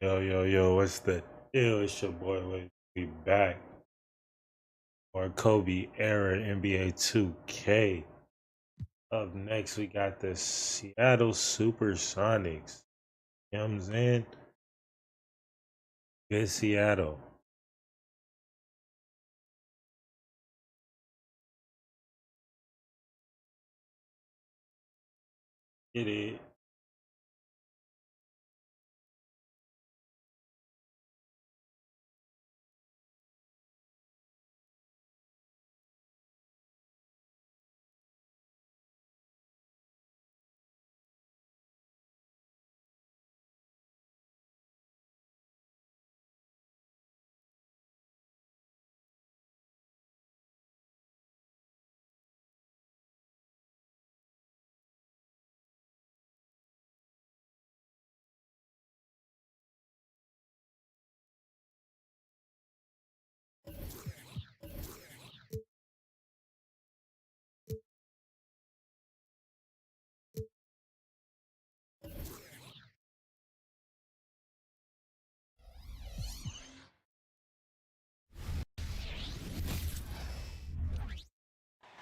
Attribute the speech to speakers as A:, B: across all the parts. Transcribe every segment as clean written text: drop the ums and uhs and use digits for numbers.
A: Yo, what's the deal? It's your boy, we back. Or Kobe era NBA 2K. Up next, we got the Seattle Supersonics. You know what I'm saying? Good Seattle. Get it.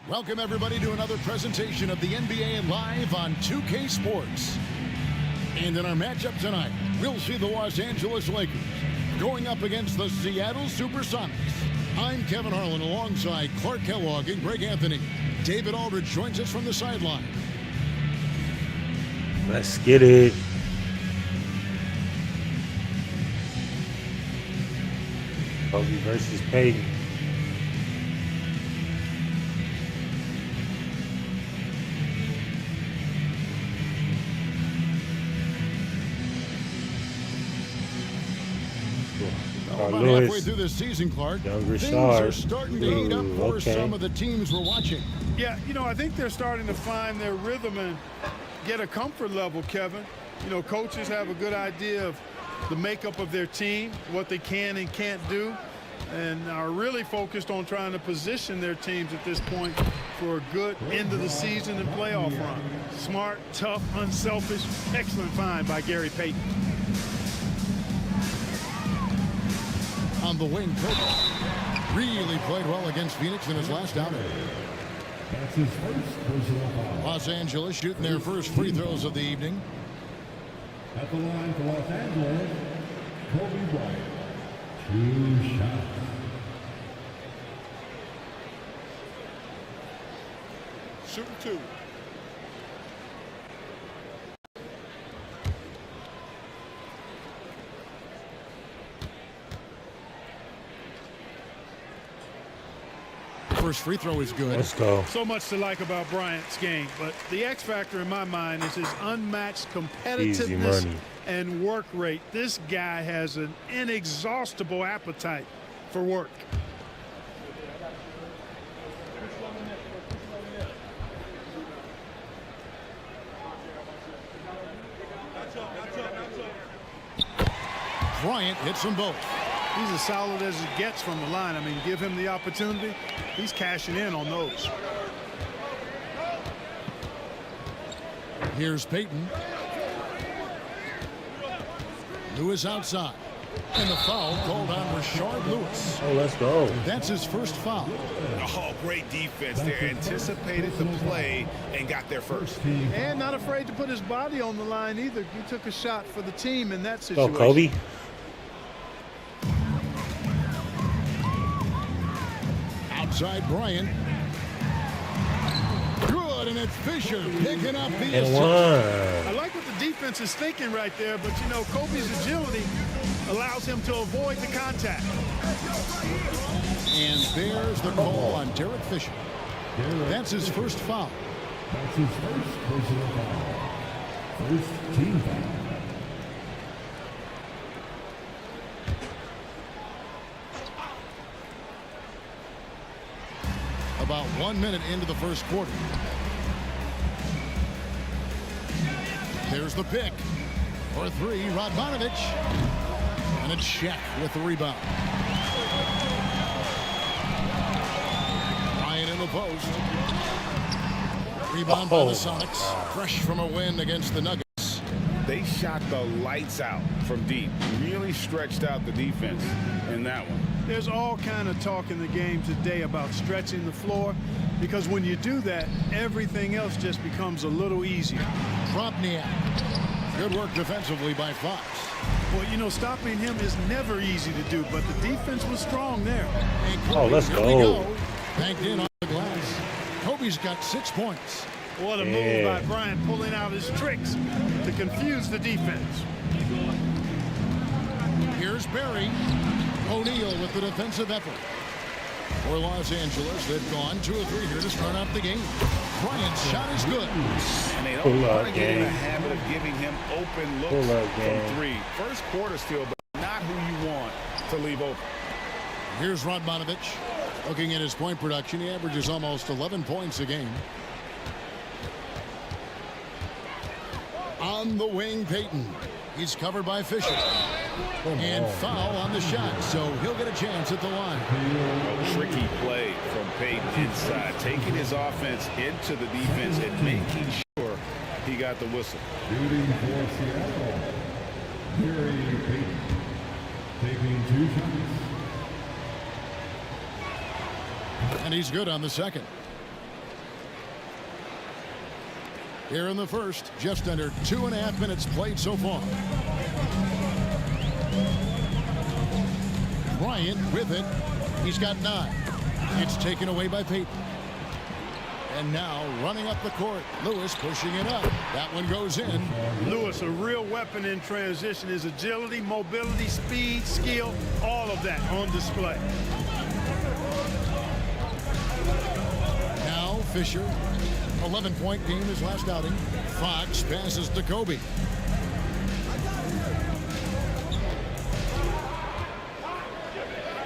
B: Welcome, everybody, to another presentation of the NBA Live on 2K Sports. And in our matchup tonight, we'll see the Los Angeles Lakers going up against the Seattle Supersonics. I'm Kevin Harlan alongside Clark Kellogg and Greg Anthony. David Aldridge joins us from the sideline.
A: Let's get it. Kobe versus Peyton.
B: About halfway through this season, Clark, things are starting to heat up for some of the teams we're watching.
C: Yeah, I think they're starting to find their rhythm and get a comfort level, Kevin. Coaches have a good idea of the makeup of their team, what they can and can't do, and are really focused on trying to position their teams at this point for a good end of the season and playoff run. Smart, tough, unselfish, excellent find by Gary Payton.
B: On the wing, Kobe really played well against Phoenix in his last outing.
D: That's his first personal foul.
B: Los Angeles shooting their first free throws of the evening.
D: At the line for Los Angeles, Kobe Bryant. 2 shots.
C: Shooting 2.
B: First free throw is good.
A: Let's go.
C: So much to like about Bryant's game, but the X factor in my mind is his unmatched competitiveness and work rate. This guy has an inexhaustible appetite for work.
B: Bryant hits them both.
C: He's as solid as it gets from the line. I mean, give him the opportunity. He's cashing in on those.
B: Here's Peyton. Lewis outside. And the foul called on Rashard Lewis.
A: Oh, let's go.
B: That's his first foul.
E: Oh, great defense there. Anticipated the play and got there first.
C: And not afraid to put his body on the line either. He took a shot for the team in that situation.
A: Go, Kobe.
B: Outside Bryant. Good, and it's Fisher picking up the
A: And
B: assist.
A: one.
C: I like what the defense is thinking right there, but Kobe's agility allows him to avoid the contact.
B: And there's the call on Derek Fisher. That's his first foul.
D: That's his first personal foul. First team foul.
B: About 1 minute into the first quarter. There's the pick. For 3, Radmanovich. And it's Shaq with the rebound. Bryant in the post. Rebound by the Sonics. Fresh from a win against the Nuggets.
E: They shot the lights out from deep. Really stretched out the defense in that one.
C: There's all kind of talk in the game today about stretching the floor, because when you do that, everything else just becomes a little easier.
B: Dropniak. Good work defensively by Fox.
C: Well, you know, stopping him is never easy to do, but the defense was strong there.
A: Oh, let's go.
B: Banked in on the glass. Kobe's got 6 points.
C: What a move by Bryant, pulling out his tricks to confuse the defense.
B: Here's Barry. O'Neal with the defensive effort. For Los Angeles, they've gone 2 of 3 here to start out the game. Bryant's shot is good.
E: And they don't want to get in the habit of giving him open looks from 3. First quarter still, but not who you want to leave open.
B: Here's Radmanovich. Looking at his point production, he averages almost 11 points a game. On the wing, Payton. He's covered by Fisher. And foul on the shot, so he'll get a chance at the line.
E: A tricky play from Payton inside, taking his offense into the defense and making sure he got the whistle.
D: Shooting for Seattle, Gary Payton, taking 2 shots.
B: And he's good on the second. Here in the first, just under 2.5 minutes played so far. Bryant with it. He's got 9. It's taken away by Payton. And now running up the court, Lewis pushing it up. That one goes in.
C: Lewis, a real weapon in transition. His agility, mobility, speed, skill, all of that on display.
B: Now Fisher. 11-point game his last outing. Fox passes to Kobe.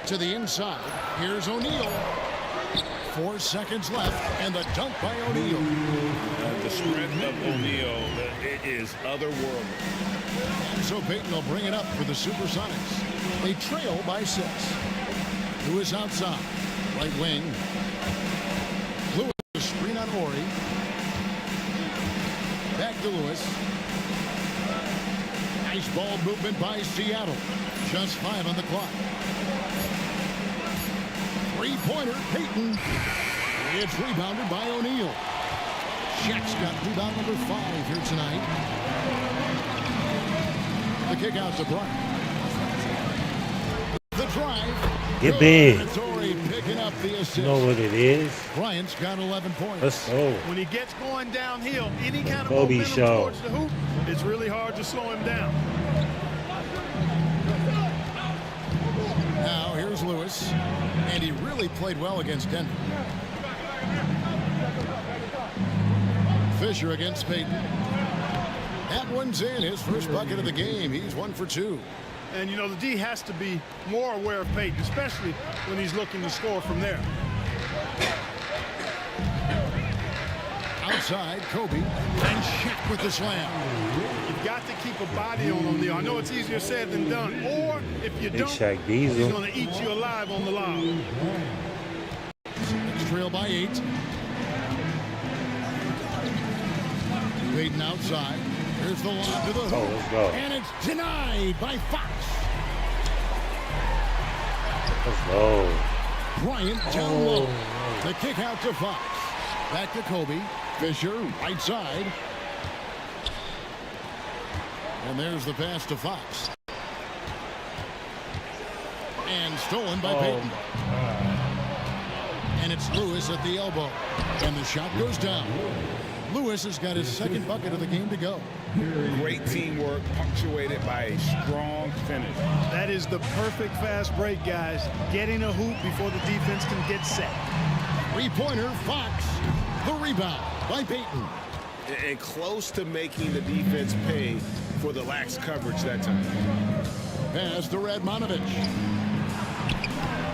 B: To the inside. Here's O'Neal. 4 seconds left, and the dunk by O'Neal.
E: The strength of O'Neal is otherworldly.
B: And so Payton will bring it up for the Supersonics. They trail by 6. Lewis outside. Right wing. Lewis screen on Horry. Back to Lewis. Nice ball movement by Seattle. Just 5 on the clock. 3-pointer, Payton. It's rebounded by O'Neal. Shaq's got rebound number 5 here tonight. The kick out to Bryant. The drive.
A: Get big.
B: It's Horry picking up the assist.
A: You know what it is?
B: Bryant's got 11 points.
A: Let's go.
C: When he gets going downhill, any kind of
A: Kobe
C: momentum
A: show.
C: towards the hoop, it's really hard to slow him down.
B: Now here's Lewis, and he really played well against Denver. Fisher against Payton. That one's in, his first bucket of the game. He's 1 for 2.
C: And, you know, the D has to be more aware of Payton, especially when he's looking to score from there.
B: Outside, Kobe, and Shaq with the slam.
C: You've got to keep a body on O'Neal. I know it's easier said than done. Or if you don't,
A: Shaq
C: he's
A: Diesel.
C: going to eat you alive on the lob.
B: It's trail by 8. Payton outside. Here's the lob to the hoop.
A: Oh, let's go.
B: And it's denied by Fox.
A: Let's go.
B: Bryant down low. The kick out to Fox. Back to Kobe. Fisher, right side. And there's the pass to Fox. And stolen by Payton. And it's Lewis at the elbow. And the shot goes down. Lewis has got his second bucket of the game to go.
E: Great teamwork, punctuated by a strong finish.
C: That is the perfect fast break, guys. Getting a hoop before the defense can get set.
B: 3-pointer, Fox. The rebound by Payton.
E: And close to making the defense pay for the lax coverage that time.
B: Pass to Radmanovich.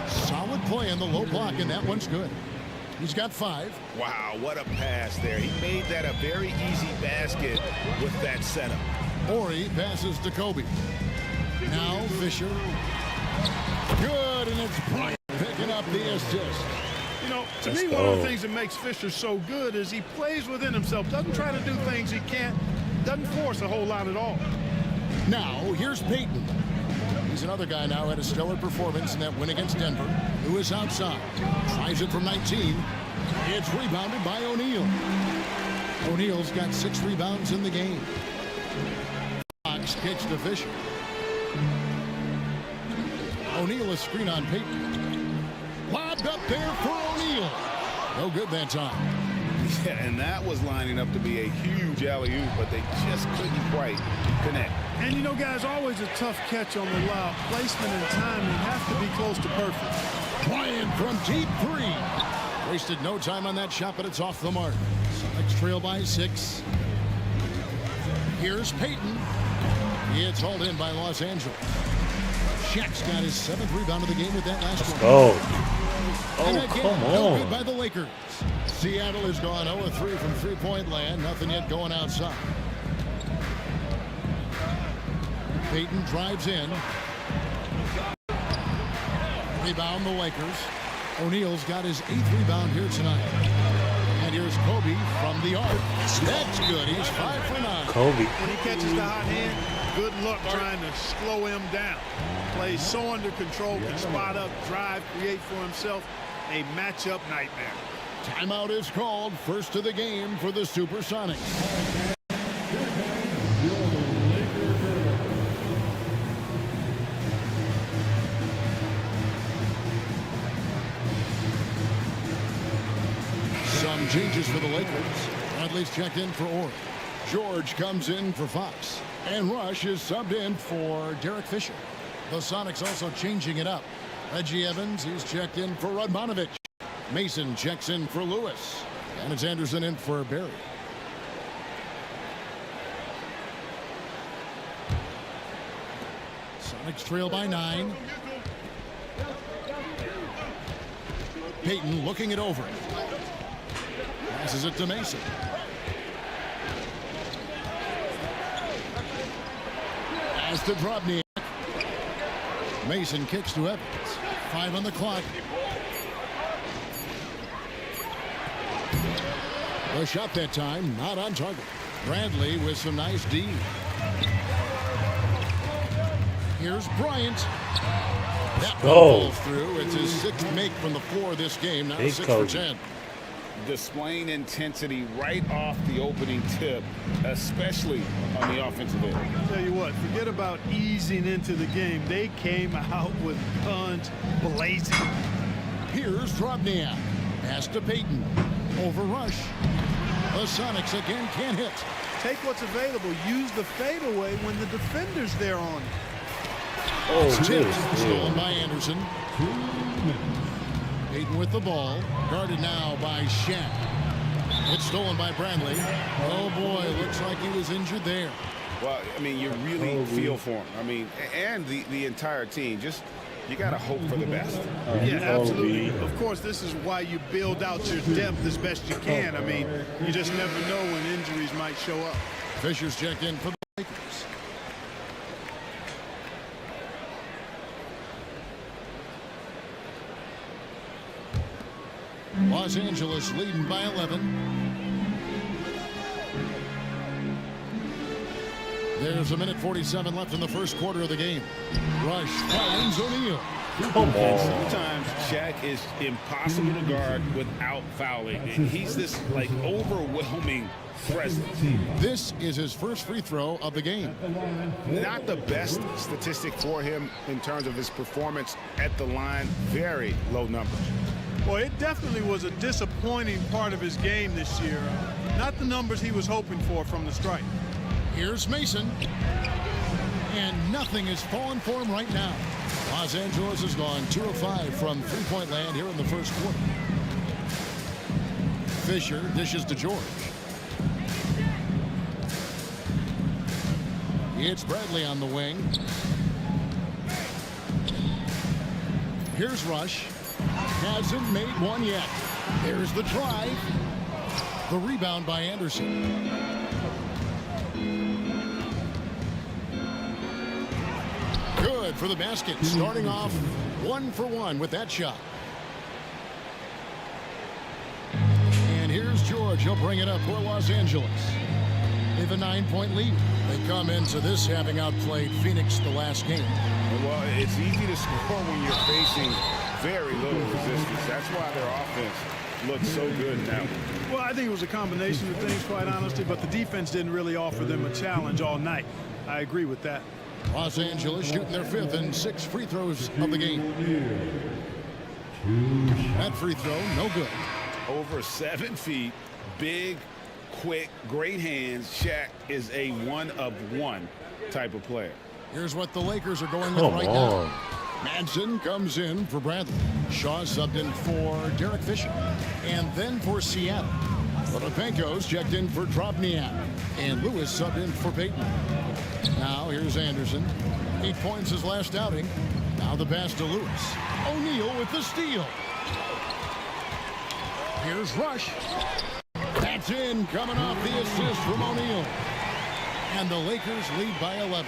B: Solid play in the low block, and that one's good. He's got 5.
E: Wow, what a pass there. He made that a very easy basket with that setup.
B: Horry passes to Kobe. Now Fisher. Good, and it's Bryant picking up the assist.
C: You know, to me, one of the things that makes Fisher so good is he plays within himself, doesn't try to do things he can't. doesn't force a whole lot at all.
B: Now, here's Payton. He's another guy now had a stellar performance in that win against Denver, who is outside. Tries it from 19. It's rebounded by O'Neal. O'Neal's got 6 rebounds in the game. Fox kicks to Fisher. O'Neal is screen on Payton. Lobbed up there for O'Neal. No good that time.
E: Yeah, and that was lining up to be a huge alley-oop, but they just couldn't quite connect.
C: And you know, guys, always a tough catch on the lob. Placement and timing have to be close to perfect.
B: Bryant from deep 3. Wasted no time on that shot, but it's off the mark. Sonics trail by 6. Here's Payton. It's hauled in by Los Angeles. Shaq's got his 7th rebound of the game with that last one.
A: Oh,
B: And again,
A: come
B: no
A: on.
B: good by the Lakers. Seattle has gone 0-3 from three-point land. Nothing yet going outside. Payton drives in. Rebound the Lakers. O'Neal's got his 8th rebound here tonight. And here's Kobe from the arc. That's good. He's 5 for 9.
A: Kobe.
C: When he catches the hot hand, good luck trying to slow him down. Plays so under control, can spot up, drive, create for himself a matchup nightmare.
B: Timeout is called. First of the game for the Supersonics. Some changes for the Lakers. Bradley's checked in for Orr. George comes in for Fox. And Rush is subbed in for Derek Fisher. The Sonics also changing it up. Reggie Evans, he's checked in for Radmanovich. Mason checks in for Lewis. And it's Anderson in for Barry. Sonics trail by 9. Payton looking it over. Passes it to Mason. Pass to Drobny. Mason kicks to Evans. 5 on the clock. The shot that time, not on target. Bradley with some nice D. Here's Bryant. That one falls through. It's his 6th make from the floor this game. Now 6 for 10.
E: Displaying intensity right off the opening tip, especially on the offensive end.
C: I'll tell you what, forget about easing into the game. They came out with guns blazing.
B: Here's Drobny. Pass to Payton. Over Rush. The Sonics again can't hit.
C: Take what's available. Use the fadeaway when the defender's there on it.
A: Oh,
B: Tipped. Stolen by Anderson. Payton with the ball. Guarded now by Shaq. It's stolen by Bradley. Oh, boy. Looks like he was injured there.
E: Well, I mean, you really feel for him. I mean, and the entire team. Just, you got to hope for the best.
C: Yeah, absolutely. Of course, this is why you build out your depth as best you can. I mean, you just never know when injuries might show up.
B: Fisher's checked in for the Lakers. Los Angeles leading by 11. There's 1:47 left in the first quarter of the game. Rush finds O'Neal.
A: Come on.
E: Sometimes Shaq is impossible to guard without fouling. He's this, like, overwhelming presence.
B: This is his first free throw of the game.
E: Not the best statistic for him in terms of his performance at the line. Very low numbers.
C: Well, it definitely was a disappointing part of his game this year. Not the numbers he was hoping for from the stripe.
B: Here's Mason. And nothing is falling for him right now. Los Angeles has gone 2 of 5 from three-point land here in the first quarter. Fisher dishes to George. It's Bradley on the wing. Here's Rush. Hasn't made one yet. There's the drive. The rebound by Anderson. Good for the basket. Starting off 1 for 1 with that shot. And here's George. He'll bring it up for Los Angeles. They have a 9-point lead. They come into this having outplayed Phoenix the last game.
E: Well, it's easy to score when you're facing very little resistance. That's why their offense looks so good now.
C: Well, I think it was a combination of things, quite honestly, but the defense didn't really offer them a challenge all night. I agree with that.
B: Los Angeles shooting their 5th and 6th free throws of the game. That free throw, no good.
E: Over 7 feet, big, quick, great hands. Shaq is a one-of-one type of player.
B: Here's what the Lakers are going with right now. Manson comes in for Bradley. Shaw subbed in for Derek Fisher. And then for Seattle, Popovich checked in for Drobniak. And Lewis subbed in for Payton. Now here's Anderson. 8 points his last outing. Now the pass to Lewis. O'Neal with the steal. Here's Rush. That's in, coming off the assist from O'Neal. And the Lakers lead by 11.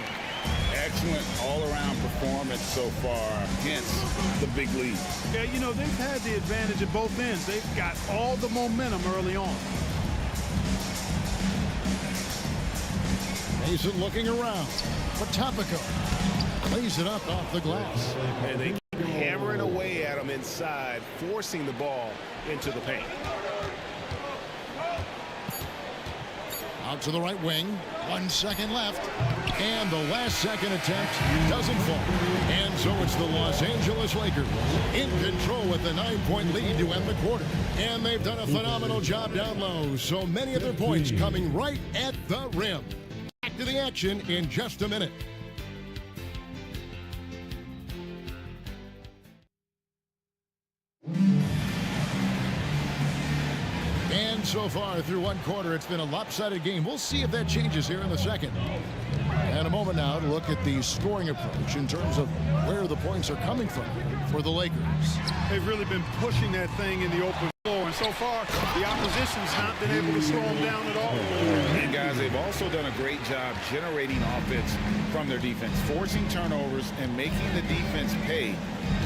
E: Excellent all-around performance so far, hence the big lead.
C: Yeah, you know, they've had the advantage at both ends. They've got all the momentum early on.
B: Mason looking around. Popovich lays it up off the glass.
F: And they keep hammering away at him inside, forcing the ball into the paint.
B: Out to the right wing. 1 second left. And the last second attempt doesn't fall. And so it's the Los Angeles Lakers in control with the 9-point lead to end the quarter. And they've done a phenomenal job down low. So many of their points coming right at the rim. Back to the action in just a minute. And so far through one quarter, it's been a lopsided game. We'll see if that changes here in the second. And a moment now to look at the scoring approach in terms of where the points are coming from for the Lakers.
C: They've really been pushing that thing in the open floor, and so far the opposition's not been able to slow them down at all.
E: And guys, they've also done a great job generating offense from their defense, forcing turnovers and making the defense pay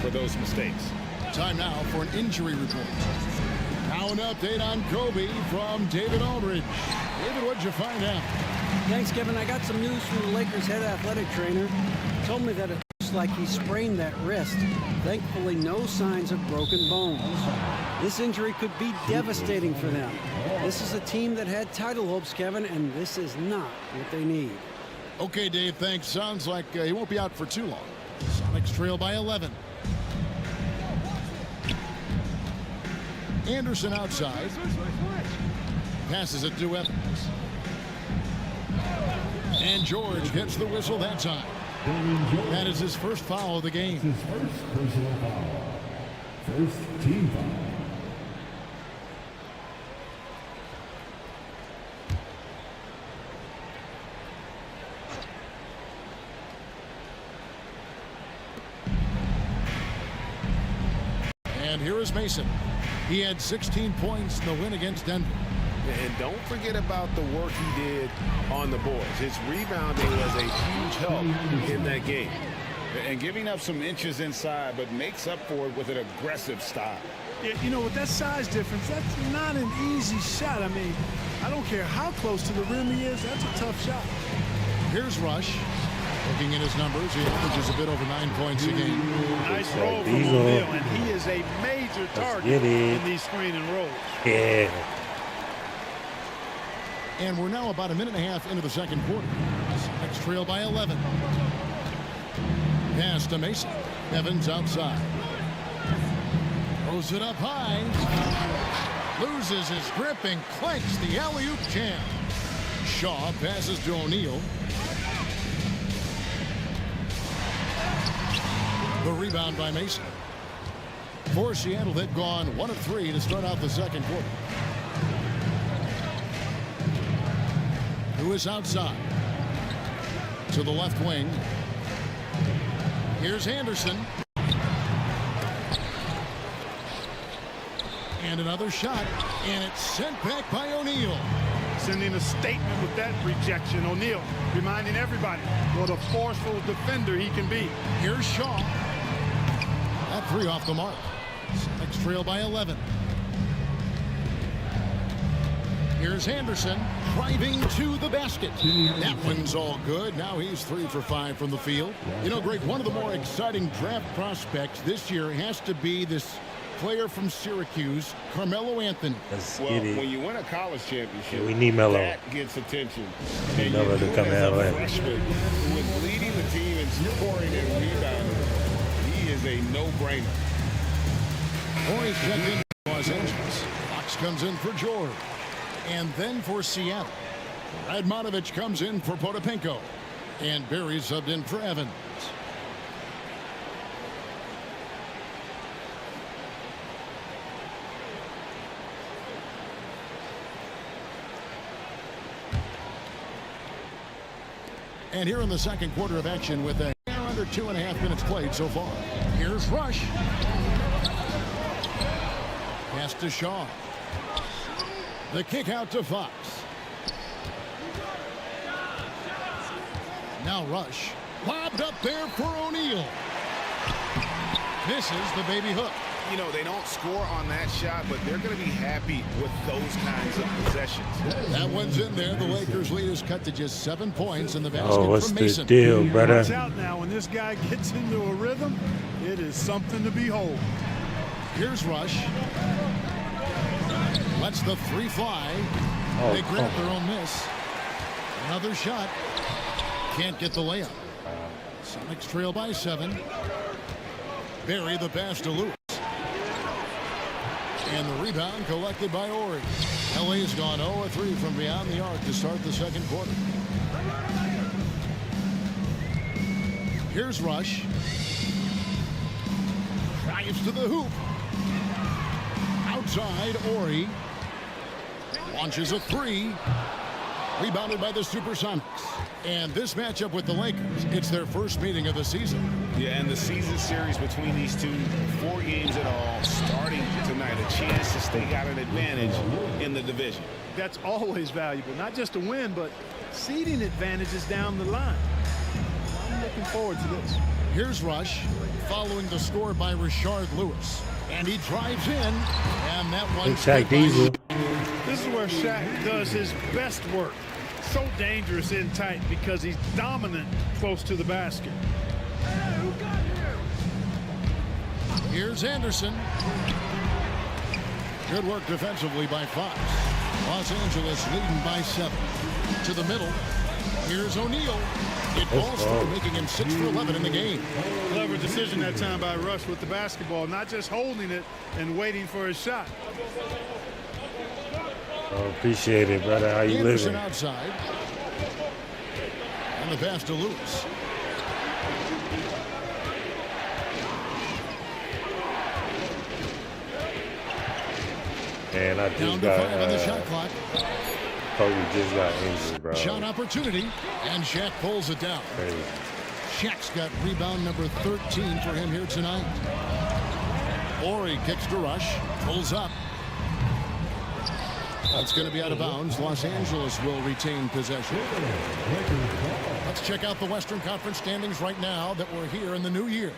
E: for those mistakes.
B: Time now for an injury report. Now an update on Kobe from David Aldridge. David, what'd you find out?
G: Thanks, Kevin. I got some news from the Lakers head athletic trainer. He told me that it looks like he sprained that wrist. Thankfully, no signs of broken bones. This injury could be devastating for them. This is a team that had title hopes, Kevin, and this is not what they need.
B: Okay, Dave, thanks. Sounds like he won't be out for too long. Sonics trail by 11. Anderson outside. Passes it to Evans. And George gets the whistle that time. That is his first foul of the game.
D: His first personal foul. First team foul.
B: And here is Mason. He had 16 points in the win against Denver.
F: And don't forget about the work he did on the boards. His rebounding was a huge help in that game.
E: And giving up some inches inside, but makes up for it with an aggressive style.
C: Yeah, you know, with that size difference, that's not an easy shot. I mean, I don't care how close to the rim he is, that's a tough shot.
B: Here's Rush. Looking at his numbers, he averages a bit over 9 points a game.
C: Nice roll from O'Neal, and he is a major target in these screen and rolls.
A: Yeah.
B: And we're now about a minute and a half into the second quarter. Next trail by 11. Pass to Mason. Evans outside. Throws it up high. Loses his grip and clanks the alley-oop jam. Shaw passes to O'Neal. The rebound by Mason. For Seattle, they've gone 1 of 3 to start out the second quarter. Lewis outside. To the left wing. Here's Anderson. And another shot. And it's sent back by O'Neal.
C: Sending a statement with that rejection. O'Neal reminding everybody what a forceful defender he can be.
B: Here's Shaw. That 3 off the mark. Next trail by 11. Here's Anderson driving to the basket. That one's all good. Now he's 3 for 5 from the field. You know, Greg, one of the more exciting draft prospects this year has to be this player from Syracuse, Carmelo Anthony.
E: Well, when you win a college championship,
A: we need Melo.
E: That gets attention.
A: And Melo to come out
E: as a freshman who is leading the team in scoring and rebounding. He is a no-brainer.
B: Boys check in Los Angeles. Fox comes in for George. And then for Seattle, Radmanovich comes in for Potapenko. And Barry subbed in for Evans. And here in the second quarter of action with a under 2.5 minutes played so far. Here's Rush. Pass to Shaw. The kick out to Fox. Now Rush. Lobbed up there for O'Neal. Misses the baby hook.
E: You know, they don't score on that shot, but they're going to be happy with those kinds of possessions.
B: That one's in there. The Lakers lead is cut to just 7 points in the basket
A: what's
B: from
A: the
B: Mason.
A: deal, brother?
C: Watch out now. When this guy gets into a rhythm, it is something to behold.
B: Here's Rush. Lets the 3 fly. They grab their own miss. Another shot. Can't get the layup. Sonics trail by 7. Barry the pass to Lewis. And the rebound collected by Ori. LA's gone 0-3 from beyond the arc to start the second quarter. Here's Rush. Drives to the hoop. Outside, Ori. Launches a 3. Rebounded by the Supersonics. And this matchup with the Lakers, it's their first meeting of the season.
E: Yeah, and the season series between these two, 4 games in all, starting tonight, a chance to stake out an advantage in the division.
C: That's always valuable, not just a win, but seeding advantages down the line. I'm looking forward to this.
B: Here's Rush, following the score by Rashard Lewis. And he drives in, and that one's
A: Shaq Diesel.
C: This is where Shaq does his best work. So dangerous in tight because he's dominant close to the basket.
B: Here's Anderson. Good work defensively by Fox. Los Angeles leading by 7. To the middle. Here's O'Neal. It falls through, making him 6 for 11 in the game.
C: Clever decision that time by Rush with the basketball, not just holding it and waiting for his shot.
A: Oh, appreciate it, brother. How you
B: Anderson
A: living?
B: Outside. And the pass to Lewis.
A: And I
B: Down
A: just
B: to 5 on the
A: got
B: shot clock.
A: Kobe just got injured, bro.
B: Shot opportunity, and Shaq pulls it down.
A: Crazy.
B: Shaq's got rebound number 13 for him here tonight. Ori kicks to Rush, pulls up. That's going to be out of bounds. Los Angeles will retain possession. Let's check out the Western Conference standings right now that we're here in the new year.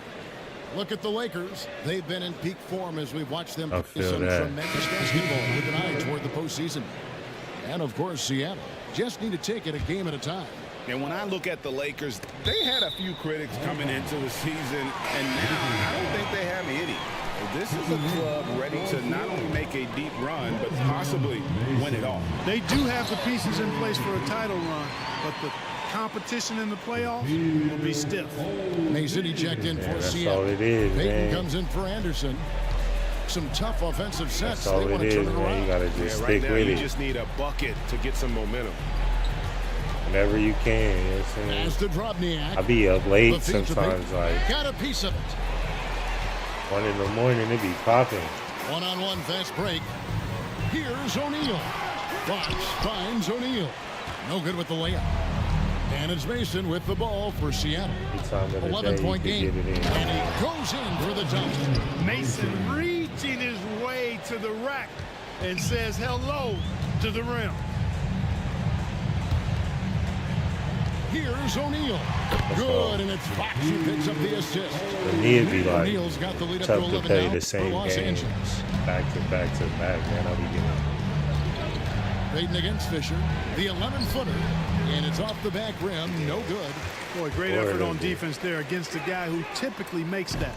B: Look at the Lakers. They've been in peak form as we've watched them play some tremendous basketball with an eye toward the postseason. And, of course, Seattle just need to take it a game at a time.
E: And when I look at the Lakers, they had a few critics coming into the season, and now I don't think they have any. This is a club ready to not only make a deep run, but possibly win it all.
C: They do have the pieces in place for a title run, but the competition in the playoffs will be stiff.
B: Mason, he checked in for
A: That's
B: Seattle.
A: all it is,
B: Payton
A: man.
B: comes in for Anderson. Some tough offensive sets.
A: That's all
B: They
A: it
B: want to
A: is,
B: turn it
A: man.
B: around.
A: You gotta just
E: Right
A: stick
E: now,
A: with
E: you
A: it
E: just need a bucket to get some momentum.
A: whenever you can. You know what I'm
B: As
A: saying?
B: to Drobniak.
A: I be up late
B: The feed to
A: sometimes,
B: Payton.
A: like
B: Got a piece of it.
A: 1 in the morning, it be popping.
B: One-on-one fast break. Here's O'Neal. Bosh finds O'Neal. No good with the layup. And it's Mason with the ball for Seattle. 11-point game.
A: Get it in.
B: And he goes in for the dunk.
C: Mason reaching his way to the rack and says hello to the rim.
B: Here's O'Neal. Good, and it's Fox who picks up the assist.
A: For me, it'd be like
B: O'Neal's got the lead up
A: tough
B: to
A: to
B: 11
A: play
B: now
A: the
B: for
A: same
B: Los
A: game
B: Angeles.
A: back to back, man. I'll be getting
B: Payton against Fisher. The 11-footer. And it's off the back rim. No good.
C: Boy, great effort on defense there against a guy who typically makes that.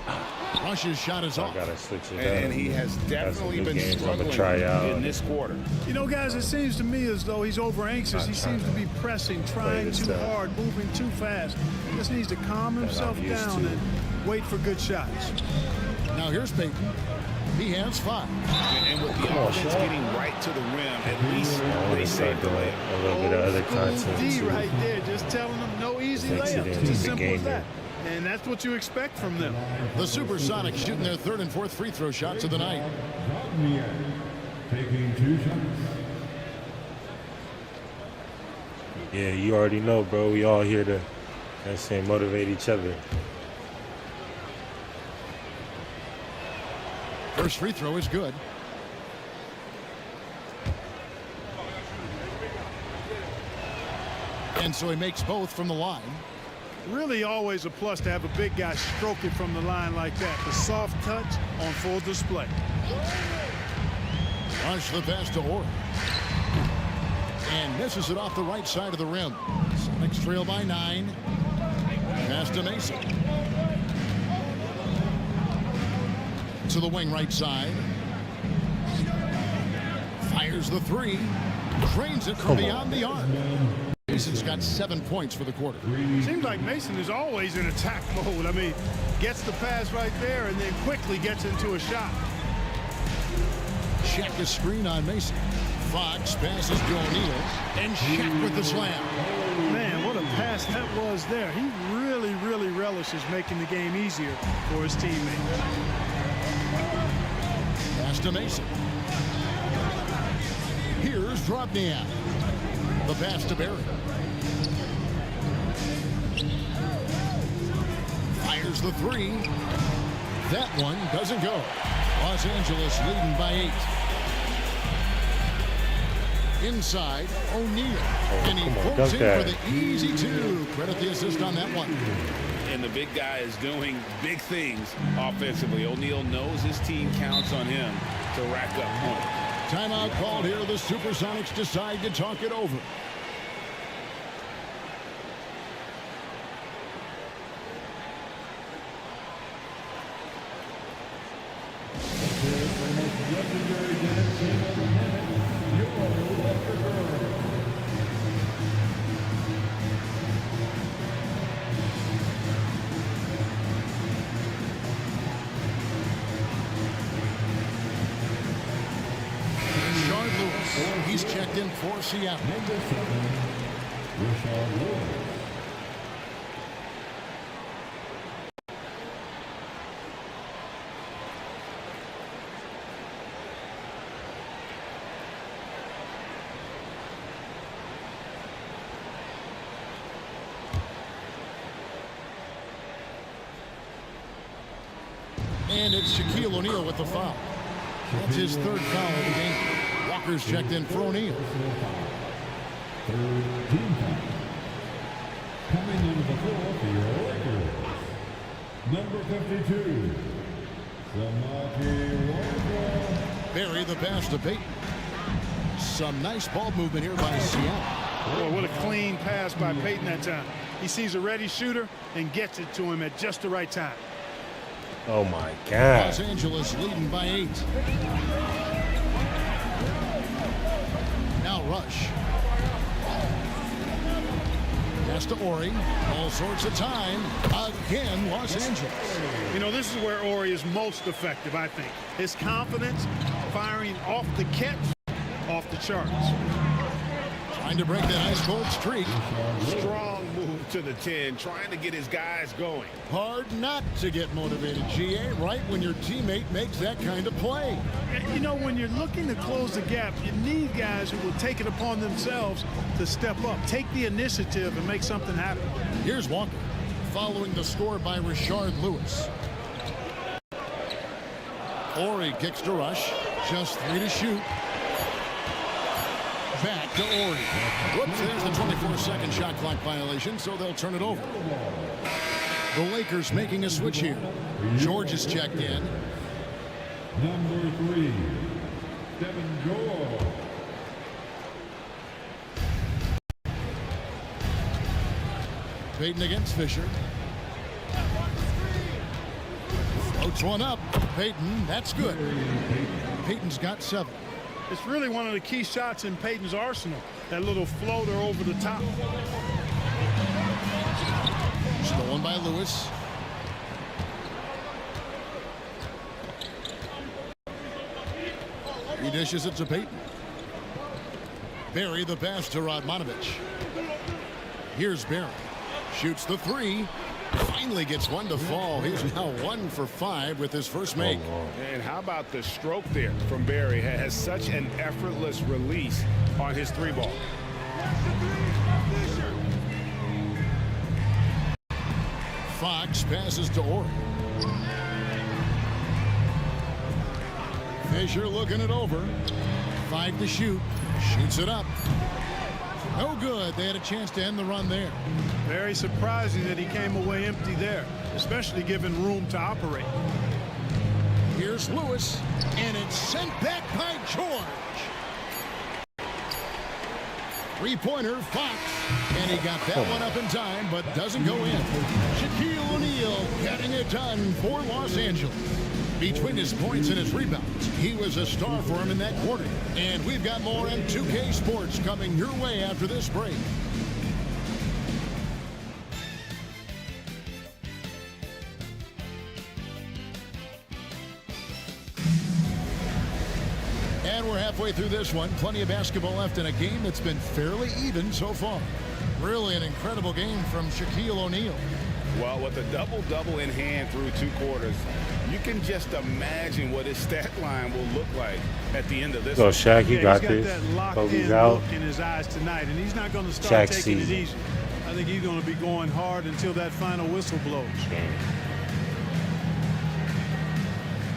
B: Rush's shot is off.
A: I gotta switch it up.
E: And he has definitely been struggling in this quarter.
C: You know, guys, it seems to me as though he's over anxious. He seems to be pressing, trying too hard, moving too fast. He just needs to calm himself down and wait for good shots.
B: Now here's Payton. He has 5.
E: And with the offense getting right to the rim, at least they saved the layup.
A: A little bit of other content.
C: D
A: too.
C: right there, just telling them no easy layups. It's as simple as that. And that's what you expect from them.
B: The Supersonics shooting their 3rd and 4th free throw shots of the night.
D: Taking 2 shots.
A: Yeah, you already know, bro. We all here to, let's say, motivate each other.
B: First free throw is good. And so he makes both from the line.
C: Really always a plus to have a big guy stroke it from the line like that. The soft touch on full display.
B: Rush the pass to Orr. And misses it off the right side of the rim. Sonics trail by 9. Pass to Mason. To the wing right side. Fires the 3. Drains it from beyond the arc. Mason's got 7 points for the quarter.
C: Seems like Mason is always in attack mode. I mean, gets the pass right there and then quickly gets into a shot.
B: Shaq a screen on Mason. Fox passes to O'Neal. And Shaq with the slam.
C: Man, what a pass that was there. He really relishes making the game easier for his teammates.
B: Pass to Mason. Here's Drobniak. The pass to Barry. Fires the 3. That one doesn't go. Los Angeles leading by 8. Inside, O'Neal. And he pulls in for the easy 2. Credit the assist on that one.
E: And the big guy is doing big things offensively. O'Neal knows his team counts on him to rack up points.
B: Timeout called here. The Supersonics decide to talk it over. He's checked in for Seattle. And it's Shaquille O'Neal with the foul. That's his 3rd foul of the game. Walker's checked in for O'Neal.
D: Coming into the floor for your Lakers. Number 52.
B: Barry the pass to Payton. Some nice ball movement here by Seattle.
C: Boy, what a clean pass by Payton that time. He sees a ready shooter and gets it to him at just the right time.
A: Oh my God.
B: Los Angeles leading by 8. Now Rush. Pass to Ori. All sorts of time. Again, Los Angeles.
C: You know, this is where Ori is most effective, I think. His confidence, firing off the catch, off the charts.
B: Trying to break that ice cold streak.
E: Strong move to the 10, trying to get his guys going.
B: Hard not to get motivated, GA, right when your teammate makes that kind of play.
C: You know, when you're looking to close the gap, you need guys who will take it upon themselves to step up, take the initiative and make something happen.
B: Here's Walker, following the score by Rashard Lewis. Ori kicks to Rush, just 3 to shoot. Back to Ori. Whoops, there's the 24-second shot clock violation, so they'll turn it over. The Lakers making a switch here. George is checked in.
D: Number 3, Devin Joel.
B: Payton against Fisher. Floats one up. Payton, that's good. Payton's got 7.
C: It's really one of the key shots in Payton's arsenal. That little floater over the top.
B: Stolen by Lewis. He dishes it to Payton. Barry the pass to Radmanovich. Here's Barry. Shoots the 3. Finally gets one to fall. He's now 1 for 5 with his first make.
E: And how about the stroke there from Barry? Has such an effortless release on his 3-ball.
B: Fox passes to Ori. Fisher looking it over. 5 to shoot. Shoots it up. No good. They had a chance to end the run there.
C: Very surprising that he came away empty there, especially given room to operate.
B: Here's Lewis, and it's sent back by George. 3-pointer, Fox, and he got that one up in time, but doesn't go in. Shaquille O'Neal getting it done for Los Angeles. Between his points and his rebounds, he was a star for him in that quarter. And we've got more in 2K Sports coming your way after this break. And we're halfway through this one. Plenty of basketball left in a game that's been fairly even so far. Really an incredible game from Shaquille O'Neal.
E: Well, with a double-double in hand through 2 quarters, you can just imagine what his stat line will look like at the end of this.
A: So Shaq, you got
C: he's
A: this.
C: That locked
A: Kobe's
C: in
A: out.
C: look in his eyes tonight, and he's not going to start
A: Shaq
C: taking
A: season.
C: it easy. I think he's going to be going hard until that final whistle blows.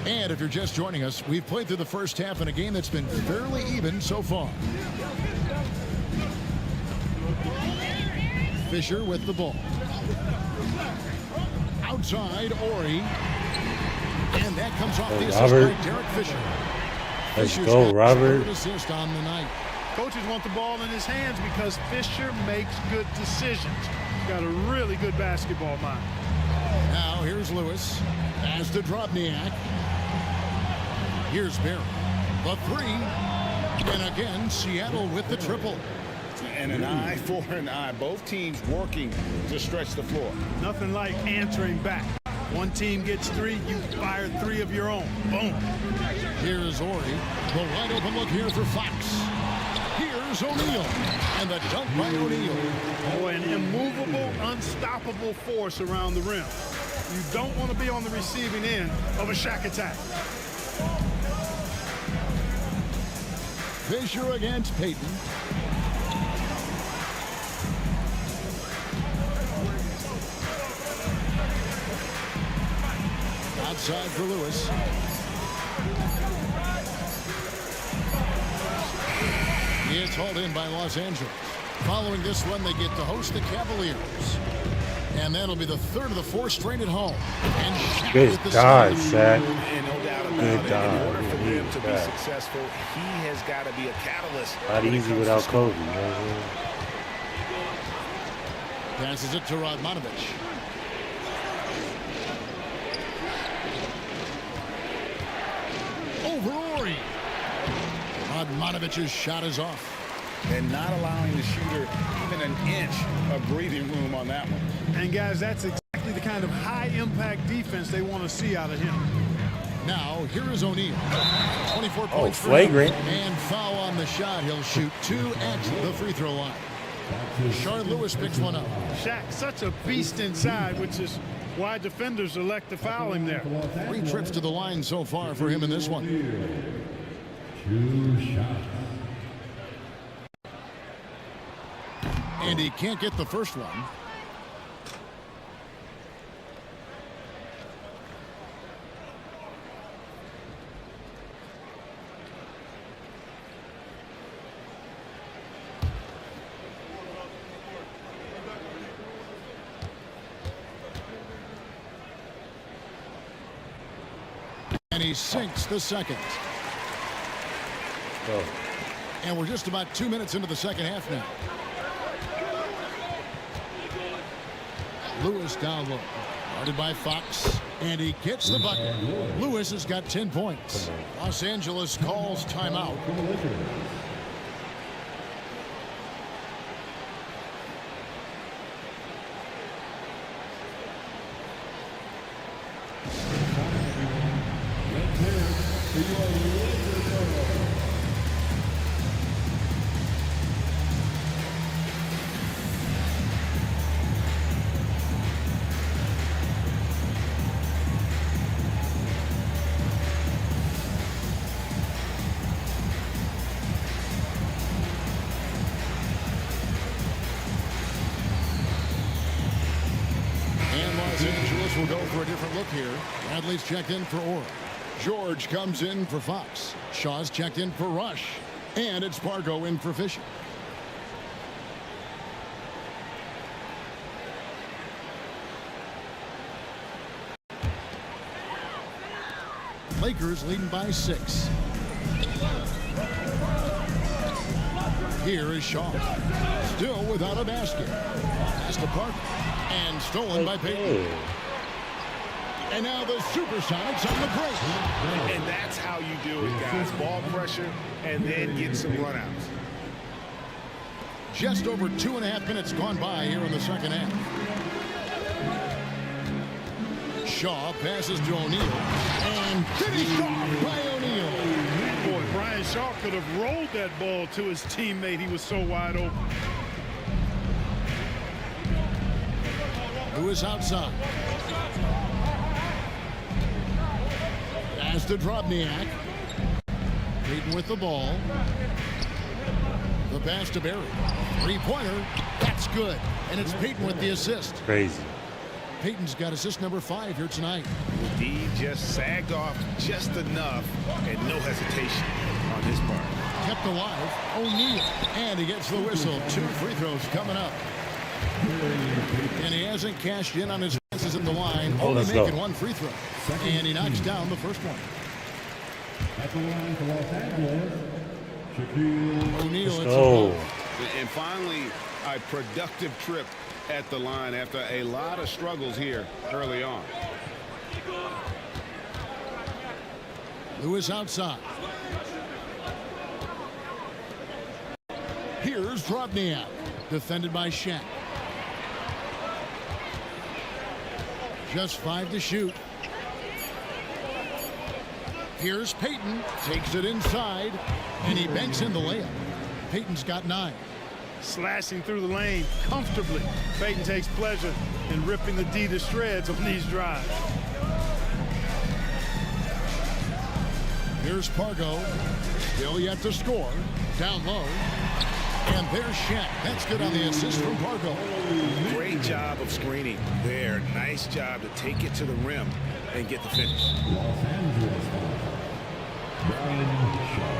B: And if you're just joining us, we've played through the first half in a game that's been fairly even so far. Fisher with the ball. Outside, Ori. And that comes off the assist
A: Robert.
B: by Derek Fisher.
A: Let's
B: Fisher's
A: go,
B: got
A: Robert.
B: third assist on the night.
C: Coaches want the ball in his hands because Fisher makes good decisions. He's got a really good basketball mind.
B: Now here's Lewis. Pass to Drobniak. Here's Barry. The 3. And again, Seattle with the triple.
E: And an eye for an eye. Both teams working to stretch the floor.
C: Nothing like answering back. One team gets 3, you fire 3 of your own. Boom.
B: Here's Ori. The wide open look here for Fox. Here's O'Neal. And the dunk by O'Neal.
C: Boy, an immovable, unstoppable force around the rim. You don't want to be on the receiving end of a Shaq attack.
B: Fisher against Payton. Outside for Lewis. It's hauled in by Los Angeles. Following this one, they get to host the Cavaliers. And that'll be the 3rd of the 4 straight at home. And Shaq
A: Good
B: with the
A: dodge,
B: steal.
A: Shaq.
E: And no doubt about
A: Good
E: it,
A: dodge.
E: in order for them to be
A: Yeah.
E: successful, he has got to be a catalyst.
A: Not
E: when it
A: easy
E: comes
A: without
E: to
A: Kobe. You know what I'm saying?
B: Passes it to Radmanovich. Over Ori. Radmanovich's shot is off.
E: and not allowing the shooter even an inch of breathing room on that one.
C: And guys, that's exactly the kind of high impact defense they want to see out of him.
B: Now, here is O'Neal. 24
A: Oh,
B: points.
A: flagrant.
B: And foul on the shot. He'll shoot 2 at the free throw line. Shard Lewis picks one up.
C: Shaq, such a beast inside, which is why defenders elect to foul him there.
B: 3 trips to the line so far for him in this one.
D: 2 shots.
B: And he can't get the first one. And he sinks the second.
A: Oh.
B: And we're just about 2 minutes into the second half now. Lewis down low. Guarded by Fox. And he gets the bucket. Lewis has got 10 points. Los Angeles calls timeout. Will go for a different look here. Bradley's checked in for Orr. George comes in for Fox. Shaw's checked in for Rush. And it's Pargo in for Fisher. Lakers leading by 6. Here is Shaw. Still without a basket. Pass to Parker. And stolen by Payton. And now the Supersonics on the break.
E: And that's how you do it, guys. Ball pressure and then get some runouts.
B: Just over 2.5 minutes gone by here in the second half. Shaw passes to O'Neal. And finished off by O'Neal.
C: Boy, Brian Shaw could have rolled that ball to his teammate. He was so wide open.
B: Lewis outside. Pass to Drobniak. Payton with the ball. The pass to Barry. Three-pointer. That's good. And it's Payton with the assist.
A: Crazy.
B: Payton's got assist number 5 here tonight.
E: The D just sagged off just enough and no hesitation on his part.
B: Kept alive. O'Neal. And he gets the whistle. 2 free throws coming up. And he hasn't cashed in on his chances at the line. Only making 1 free throw. And he knocks down the first one.
D: At the line for Los Angeles, Shaquille
B: O'Neal.
E: And finally, a productive trip at the line after a lot of struggles here early on.
B: Lewis outside. Here's Drobniak. Defended by Shaq. Just 5 to shoot. Here's Payton. Takes it inside. And he banks in the layup. Payton's got 9.
C: Slashing through the lane comfortably. Payton takes pleasure in ripping the D to shreds on these drives.
B: Here's Pargo. Still yet to score. Down low. And there's Shaq. That's good on the assist from Pargo.
E: Great job of screening there. Nice job to take it to the rim and get the finish.
D: Los Angeles foul. Bryant Shaw.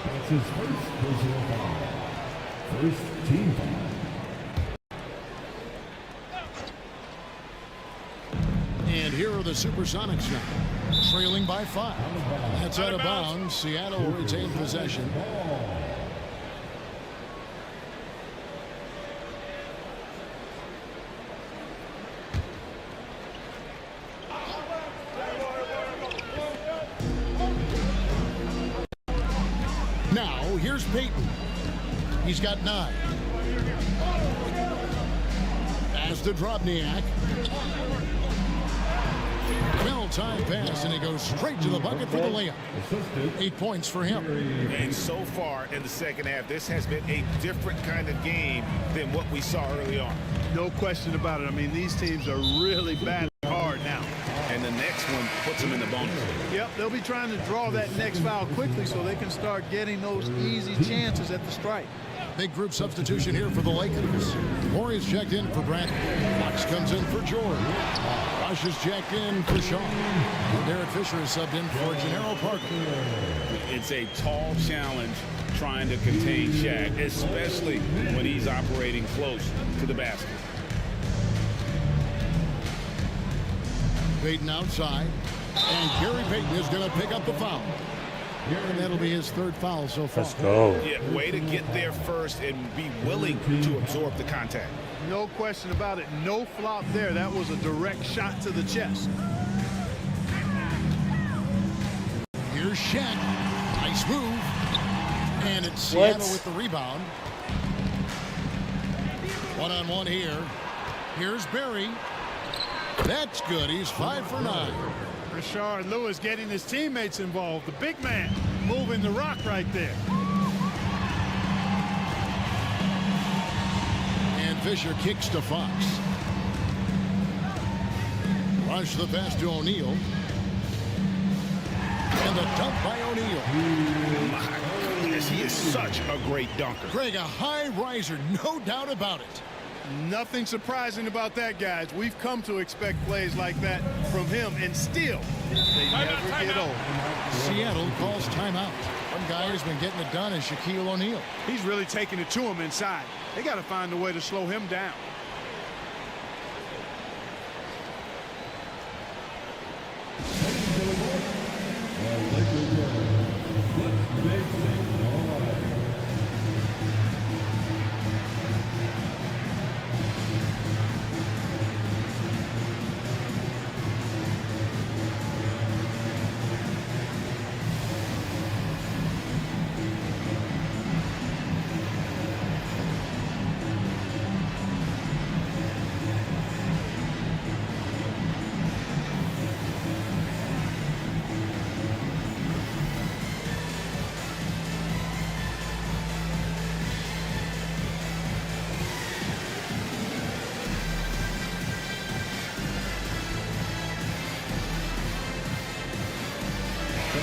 D: That's his first personal foul. First team foul.
B: And here are the Supersonics now. Trailing by 5. That's out of bounds. Seattle will retain possession. Here's Payton. He's got 9. Pass to Drobniak. Well-timed pass, and he goes straight to the bucket for the layup. 8 points for him.
E: And so far in the second half, this has been a different kind of game than what we saw early on.
C: No question about it. I mean, these teams are really battling hard now.
E: And the next one puts them in the bonus.
C: Yep, they'll be trying to draw that next foul quickly so they can start getting those easy chances at the strike.
B: Big group substitution here for the Lakers. Morey's checked in for Bryant. Fox comes in for George. Bosh is checked in for Shaw. And Derek Fisher is subbed in for Gennaro Parker.
E: It's a tall challenge trying to contain Shaq, especially when he's operating close to the basket.
B: Payton outside. And Gary Payton is going to pick up the foul. And that'll be his third foul so far.
A: Let's go.
E: Yeah, way to get there first and be willing to absorb the contact.
C: No question about it. No flop there. That was a direct shot to the chest.
B: Here's Shaq. Nice move. And it's Seattle with the rebound. One-on-one here. Here's Barry. That's good. He's 5 for 9.
C: Rashard Lewis getting his teammates involved. The big man moving the rock right there.
B: And Fisher kicks to Fox. Rush the pass to O'Neal. And the dunk by O'Neal.
E: My goodness, he is such a great dunker.
B: Gregg, a high riser, no doubt about it.
C: Nothing surprising about that, guys. We've come to expect plays like that from him, and still, they never get old.
B: Seattle calls timeout. One guy who's been getting it done is Shaquille O'Neal.
C: He's really taking it to him inside. They got to find a way to slow him down.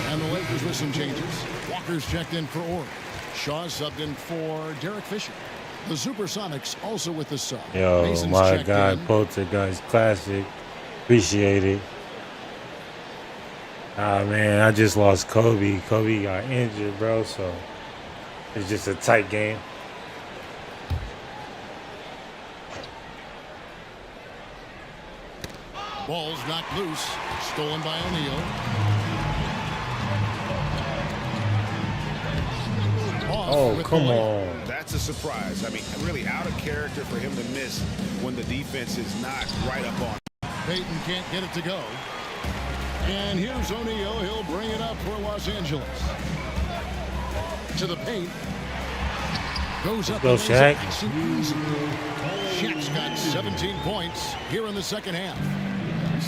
B: And the Lakers with some changes. Walker's checked in for Orr. Shaw subbed in for Derek Fisher. The Supersonics also with the sub.
A: Yo,
B: Mason's
A: my
B: checked
A: guy,
B: in.
A: Potter, guys, classic. Appreciate it. Ah, man, I just lost Kobe. Kobe got injured, bro, so it's just a tight game.
B: Ball's knocked loose. Stolen by O'Neal.
A: Oh, come on.
E: That's a surprise. I mean, really out of character for him to miss when the defense is not right up on.
B: Payton can't get it to go. And here's O'Neal. He'll bring it up for Los Angeles. To the paint. Goes up.
A: Go, Shaq.
B: Shaq's got 17 points here in the second half.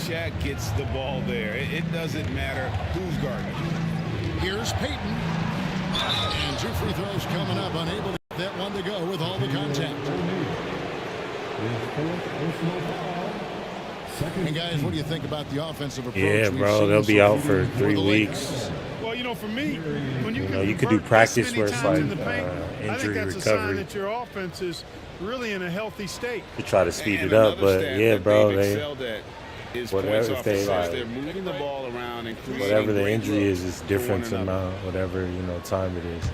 E: Shaq gets the ball there. It doesn't matter who's guarding.
B: Here's Payton. And 2 free throws coming up. Unable to get that one to go with all the contact. And guys, what do you think about the offensive approach?
A: Yeah, bro, they'll be out for 3 weeks.
C: Well, you know, for me, when
A: You could do practice where it's like
C: I think
A: injury
C: that's a sign
A: recovery.
C: that your offense is really in a healthy state.
A: To try to speed
E: And
A: it up,
E: another
A: but
E: stat
A: yeah,
E: that
A: bro,
E: they've
A: they
E: excelled at is
A: whatever,
E: points
A: if
E: off
A: they,
E: assists.
A: like,
E: They're moving the ball around and creating
A: whatever the
E: great
A: injury
E: looks
A: is
E: for
A: different
E: one another.
A: amount, whatever, you know, time it is.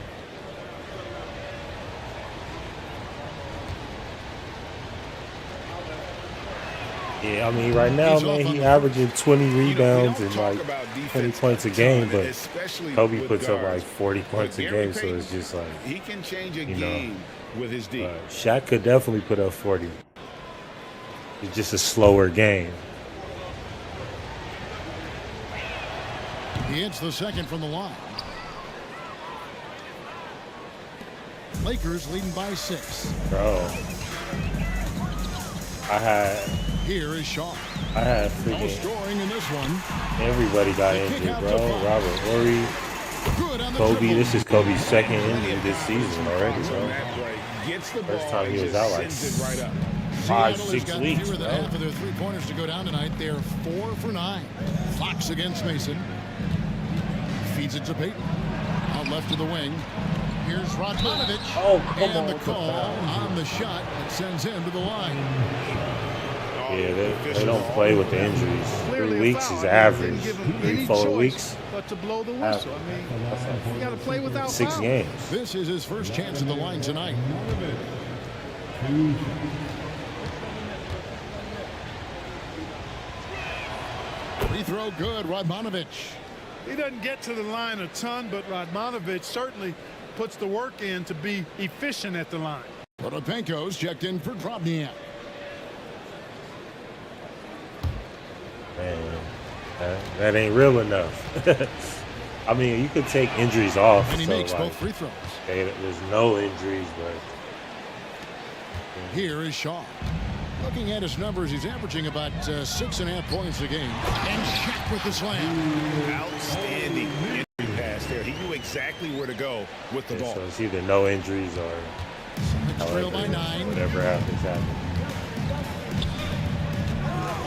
A: Yeah, I mean, right now, man, he averaging 20 rebounds and like 20 points a game, but Kobe puts up like 40 points a game, so it's just like,
E: He can change a
A: you know,
E: game with his D.
A: Shaq could definitely put up 40. It's just a slower game.
B: He hits the second from the line. Lakers leading by 6.
A: Bro,
B: Here is Shaw.
A: I had
B: No
A: freaking
B: scoring in this one.
A: everybody got injured, bro. Robert Horry,
B: Good on the
A: Kobe.
B: dribble.
A: This is Kobe's second injury this season already, bro.
E: Gets the
A: First
E: ball,
A: time he was
E: just
A: out like
E: sends it right up.
A: 5,
B: Seattle has
A: 6
B: got
A: weeks,
B: fewer than
A: bro.
B: half of their three-pointers to go down tonight. They're 4 for 9. Fox against Mason. Feeds it to Payton. Out left to the wing. Here's Radmanovic.
A: Oh, come
B: and
A: on,
B: the
A: with the
B: call
A: foul.
B: on the shot that sends him to the line.
A: Yeah, they don't play with the injuries. 3
C: Clearly a
A: weeks
C: foul.
A: is
C: They
A: average.
C: didn't give him
A: 3,
C: any
A: 4
C: choice
A: weeks,
C: but to blow the whistle. I mean, you got to play without
A: 6
C: fouls.
A: games.
B: This is his first chance at the line tonight. Free throw good, Radmanovic.
C: He doesn't get to the line a ton, but Radmanovich certainly puts the work in to be efficient at the line.
B: Potopenko's checked in for Dwyane.
A: Man, that ain't real enough. I mean, you could take injuries off.
B: And he
A: so
B: makes
A: like,
B: both free throws.
A: okay, there's no injuries, but
B: Here is Shaw. Looking at his numbers, he's averaging about 6.5 points a game. And Shaq with the slam.
E: Outstanding entry pass there. He knew exactly where to go with the ball.
A: so it's either no injuries or
B: Trail by 9.
A: whatever happens, happens.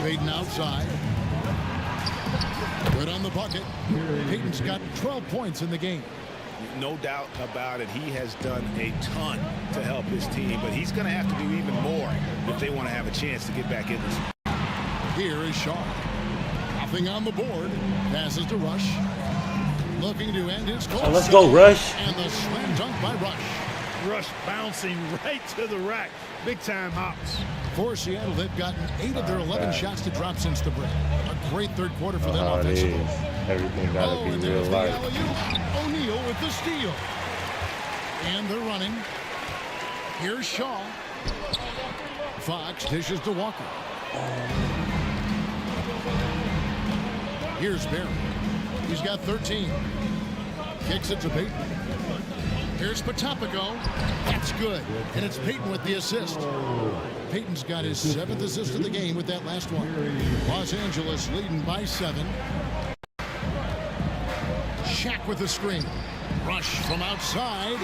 B: Payton outside. Good on the bucket. Payton's got 12 points in the game.
E: No doubt about it. He has done a ton to help his team, but he's going to have to do even more if they want to have a chance to get back in this.
B: Here is Shaw. Nothing on the board. Passes to Rush. Looking to end his goal.
A: Oh, let's go, Rush.
B: And the slam dunk by Rush.
C: Rush bouncing right to the rack. Big time hops.
B: For Seattle, they've gotten 8 of their 11 shots to drop since the break. A great third quarter for them offensively.
A: Everything got to
B: and
A: be real
B: there's the
A: life.
B: alley-oop. O'Neal with the steal. And they're running. Here's Shaw. Fox dishes to Walker. Here's Barry. He's got 13. Kicks it to Payton. Here's Potopenko. That's good. And it's Payton with the assist. Payton's got his 7th assist of the game with that last one. Los Angeles leading by 7. Shaq with the screen. Rush from outside.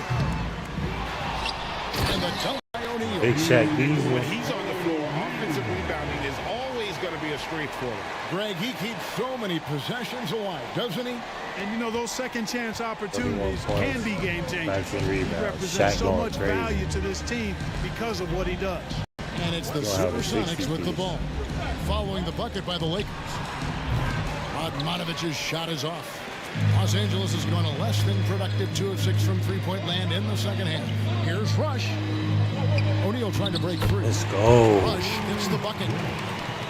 B: And the dunk by O'Neal.
A: Big Shaq.
E: When he's on the floor, offensive rebounding is always going to be a strength for him.
B: Greg, he keeps so many possessions alive, doesn't he?
C: And you know, those second chance opportunities can be game changers. He represents
A: Shaq
C: so
A: going
C: much
A: crazy.
C: value to this team because of what he does.
B: And it's the
A: You'll have a
B: Supersonics
A: 60
B: with the
A: piece.
B: ball. Following the bucket by the Lakers. Radmanovich's shot is off. Los Angeles has gone a less than productive 2 of 6 from three-point land in the second half. Here's Rush. O'Neal trying to break free.
A: Let's go.
B: Rush hits the bucket.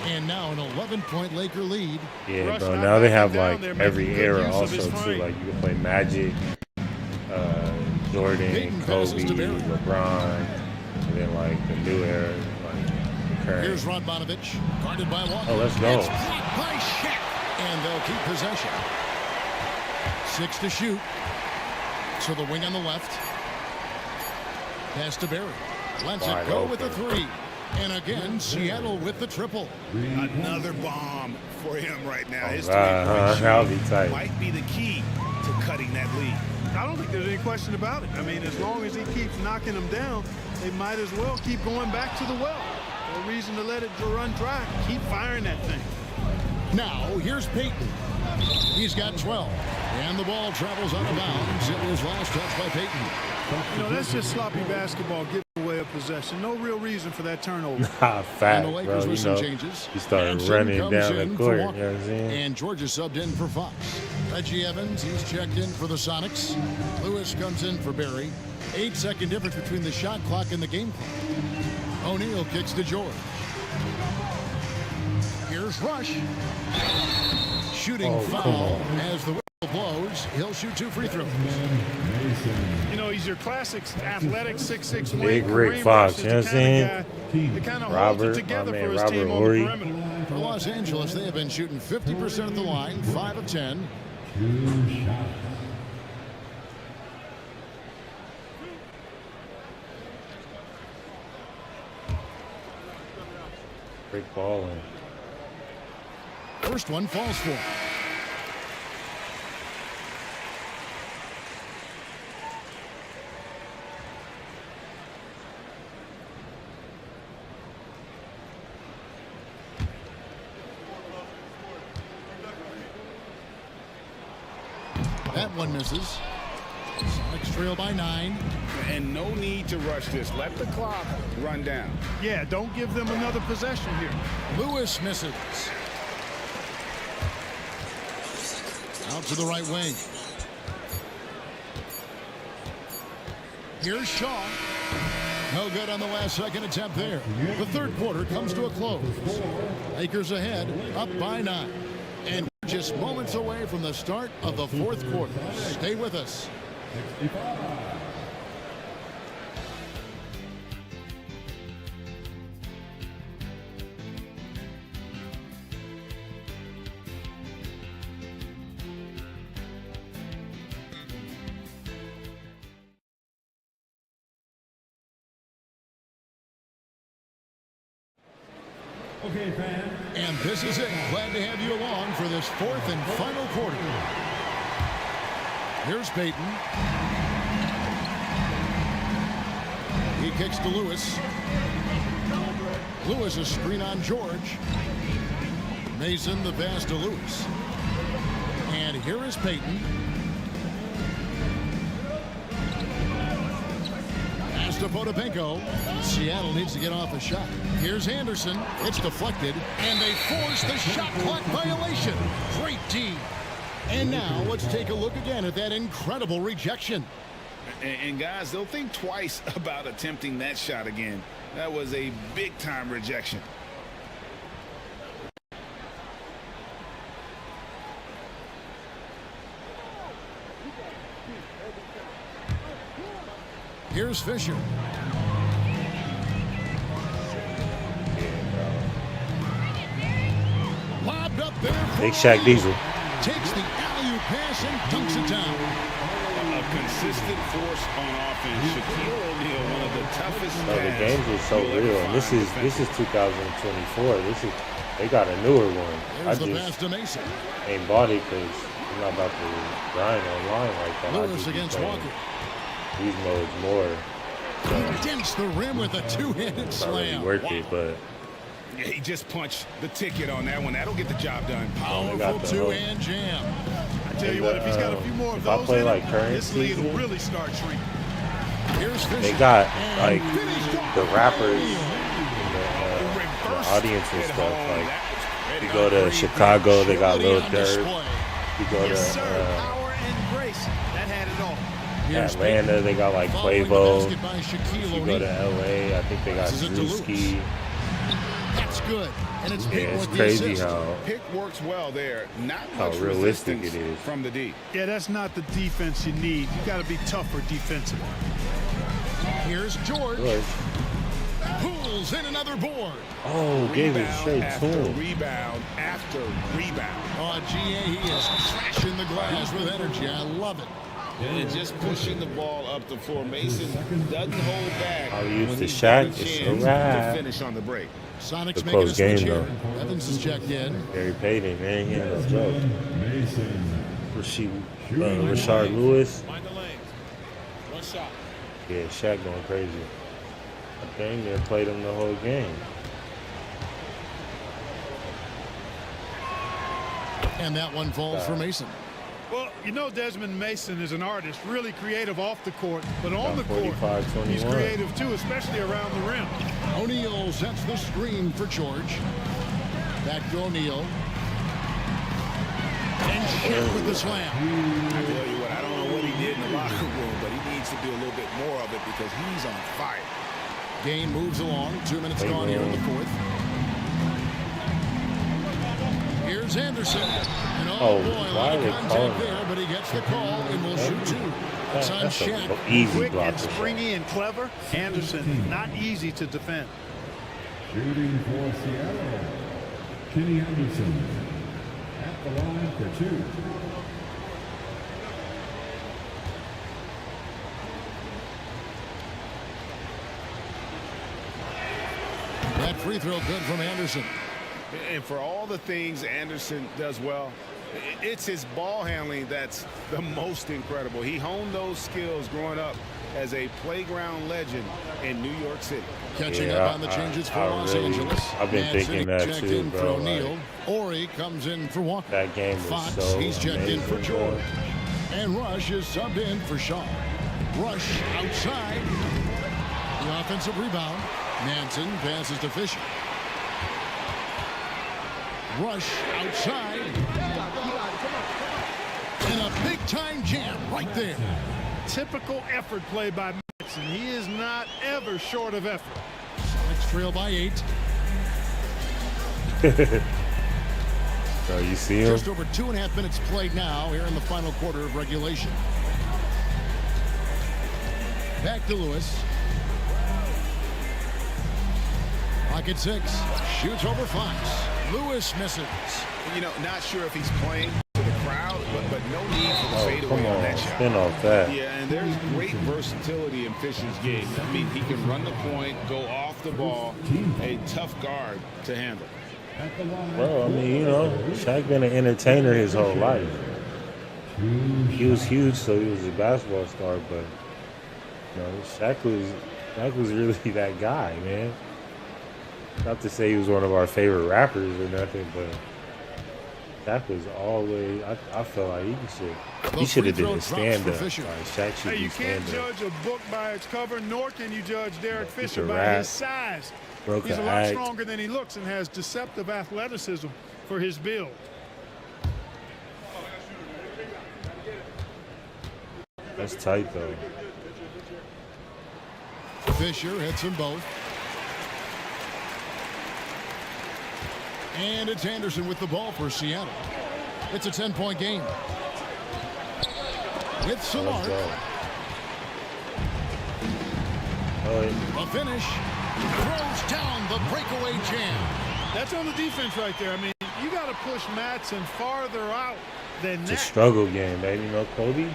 B: And now an 11-point Laker lead.
A: Yeah,
C: Rush
A: bro.
C: not
A: Now they
C: backing
A: have
C: down.
A: like
C: They're
A: every
C: making good
A: era
C: use of
A: also
C: his
A: too.
C: frame.
A: Like you can play Magic, Jordan,
B: Payton passes
A: Kobe,
B: to Barry.
A: LeBron, and then like the new era, like the current.
B: Here's Radmanovich, guarded by Walker.
A: Oh, let's go.
B: It's blocked by Shaq. And they'll keep possession. 6 to shoot. So the wing on the left. Pass to Barry. Lets
A: Wide
B: it go
A: open.
B: with the 3. And again, Seattle with the triple.
E: Another bomb for him right now. His
A: that'll
E: three-point
A: be tight.
E: shooting might be the key to cutting that lead.
C: I don't think there's any question about it. I mean, as long as he keeps knocking them down, they might as well keep going back to the well. No reason to let it run dry. Keep firing that thing.
B: Now, here's Payton. He's got 12. And the ball travels out of bounds. It was last touched by Payton.
C: You know, that's just sloppy basketball, giving away a possession. No real reason for that turnover.
A: Nah,
B: And
A: fact,
B: the
A: bro.
B: Lakers
A: You
B: with some
A: know,
B: changes.
A: you started
B: Hampson
A: running
B: comes
A: down the
B: in for
A: court. You
B: Walker.
A: know what I'm saying?
B: And Georgia subbed in for Fox. Reggie Evans, he's checked in for the Sonics. Lewis comes in for Barry. 8-second difference between the shot clock and the game clock. O'Neal kicks to George. Here's Rush. Shooting foul as the whistle blows. He'll shoot 2 free throws.
C: You know, he's your classic athletic 6'6" wing.
A: Big Rick
C: Kareem
A: Fox,
C: Rush is
A: you know what I'm
C: the
A: saying?
C: kind of guy that kind of holds
A: Robert,
C: it together
A: my
C: for
A: man,
C: his
A: Robert
C: team on
A: Horry.
C: the perimeter.
B: For Los Angeles, they have been shooting 50% at the line, 5 of 10.
D: 2 shots.
A: Big ball in.
B: First one falls for him. That one misses. Sonics trail by 9.
E: And no need to rush this. Let the clock run down.
C: Yeah, don't give them another possession here.
B: Lewis misses. Out to the right wing. Here's Shaw. No good on the last second attempt there. The third quarter comes to a close. Lakers ahead, up by 9. And Just moments away from the start of the fourth quarter. Stay with us.
D: 65. Okay, fans.
B: And this is it. Glad to have you along for this fourth and final quarter. Here's Peyton. He kicks to Lewis. Lewis a screen on George. Mason the pass to Lewis. And here is Peyton. Pass to Popovich. Seattle needs to get off a shot. Here's Anderson. It's deflected, and they force the shot clock violation. Great D. And now let's take a look again at that incredible rejection.
E: And guys, they'll think twice about attempting that shot again. That was a big-time rejection.
B: Here's Fisher. Lobbed up there.
A: Big Shaq Diesel.
B: Takes the alley-oop pass and dunks it down.
E: A consistent force on offense. Shaquille O'Neal, one of the toughest
A: The games are so real, and this is 2024. They got a newer one.
B: There's the pass to Mason.
A: Ain't bought it because I'm not about to grind online like that.
B: Lewis against Walker.
A: These modes more.
B: He dents the rim with a two-handed slam.
A: Worth it, but
E: Yeah, he just punched the ticket on that one. That'll get the job done.
B: Powerful two-hand jam.
C: I tell you what, if he's got a few more of
A: if I
C: those
A: play
C: in
A: like
C: him,
A: current
C: this lead will
A: season,
C: really start shrinking.
B: Here's Fisher.
A: they got like
B: And finished off.
A: the rappers, the audience and stuff. Like you go to Chicago, they got Lil
B: On
A: Durk.
B: display.
A: You go
C: Yes, sir.
A: to
C: Power and grace. That had it all.
B: Here's
A: Atlanta, they got like
B: Following the
A: Quavo.
B: basket by Shaquille
A: You go to
B: O'Neal.
A: LA, I think they got
B: This is it to
A: Drewski.
B: That's good. And it's
A: Yeah,
B: Peyton
A: it's
B: with the
A: crazy
B: assist.
A: how
E: Pick works well there. Not
A: How
E: much
A: realistic
E: resistance
A: it is.
E: from the D.
C: Yeah, that's not the defense you need. You got to be tougher defensively.
B: Here's George.
A: Good.
B: Pulls in another board.
A: Oh, gave it
E: Rebound
A: straight to
E: after
A: him.
E: rebound after rebound.
B: Oh, GA, he is crashing the glass with energy. I love it.
E: And just pushing the ball up the floor. Mason doesn't hold back.
A: I'll use
E: when
A: the
E: he's
A: shot.
E: got a
A: It's
E: chance
A: a wrap.
E: to finish on the break.
B: Sonic's
A: It's a
B: making a
A: close
B: switch
A: game,
B: here.
A: though.
B: Evans is checked in.
A: Gary Payton, man, he ain't no joke.
D: Mason.
A: Rashard Lewis.
E: Find the lanes. One shot.
A: Yeah, Shaq going crazy. I think they played him the whole game.
B: And that one falls for Mason.
C: Well, you know Desmond Mason is an artist, really creative off the court, but on the
A: About
C: court,
A: 45-21.
C: he's creative too, especially around the rim.
B: O'Neal sets the screen for George. Back to O'Neal. And Shaq with the slam.
E: I tell you what, I don't know what he did in the locker room, but he needs to do a little bit more of it because he's on fire.
B: Game moves along. 2 minutes gone here in the fourth. Here's Anderson. And
A: Oh,
B: boy, a
A: why
B: lot
A: are
B: of
A: they
B: contact
A: calling
B: there, but he gets the call and will shoot two. It's on
A: That's
B: Shaq.
A: an easy
C: Quick
A: block
C: and
A: to shot.
C: springy and clever. Anderson, not easy to defend.
D: Shooting for Seattle. Kenny Anderson. At the line for two.
B: That free throw good from Anderson.
E: And for all the things Anderson does well, it's his ball handling that's the most incredible. He honed those skills growing up as a playground legend in New York City.
B: Catching
A: Yeah,
B: up on the changes for Los Angeles.
A: I've been thinking that
B: checked
A: too,
B: in for
A: bro.
B: O'Neal. Ori comes in for Walker.
A: That game was
B: Fox,
A: so
B: he's checked in for
A: amazing,
B: George.
A: bro.
B: And Rush is subbed in for Shaw. Rush outside. The offensive rebound. Manson passes to Fisher. Rush outside. And a big-time jam right there.
C: Typical effort play by Manson. He is not ever short of effort.
B: Sonics trail by 8.
A: So you see him?
B: Just over 2.5 minutes played now here in the final quarter of regulation. Back to Lewis. Pocket 6. Shoots over Fox. Lewis misses.
E: You know, not sure if he's playing to the crowd, but no need for the fadeaway on that shot.
A: Spin off that.
E: Yeah, and there's great versatility in Fisher's game. I mean, he can run the point, go off the ball, a tough guard to handle.
A: Well, I mean, you know, Shaq been an entertainer his whole life. He was huge, so he was a basketball star, but you know, Shaq was really that guy, man. Not to say he was one of our favorite rappers or nothing, but Shaq was always. I felt like he should have did a stand up. Like Shaq should
C: you
A: do stand
C: can't
A: up.
C: judge a book by its cover, nor can you judge Derek Fisher by his size. He's a lot stronger than he looks and has deceptive athleticism for his build.
A: That's tight though.
B: Fisher hits them both. And it's Anderson with the ball for Seattle. It's a 10-point game. With Samart. A finish. Throws down the breakaway jam.
C: That's on the defense right there. I mean, you got to push Matson farther out than that.
A: It's a struggle game, baby. You know, Kobe.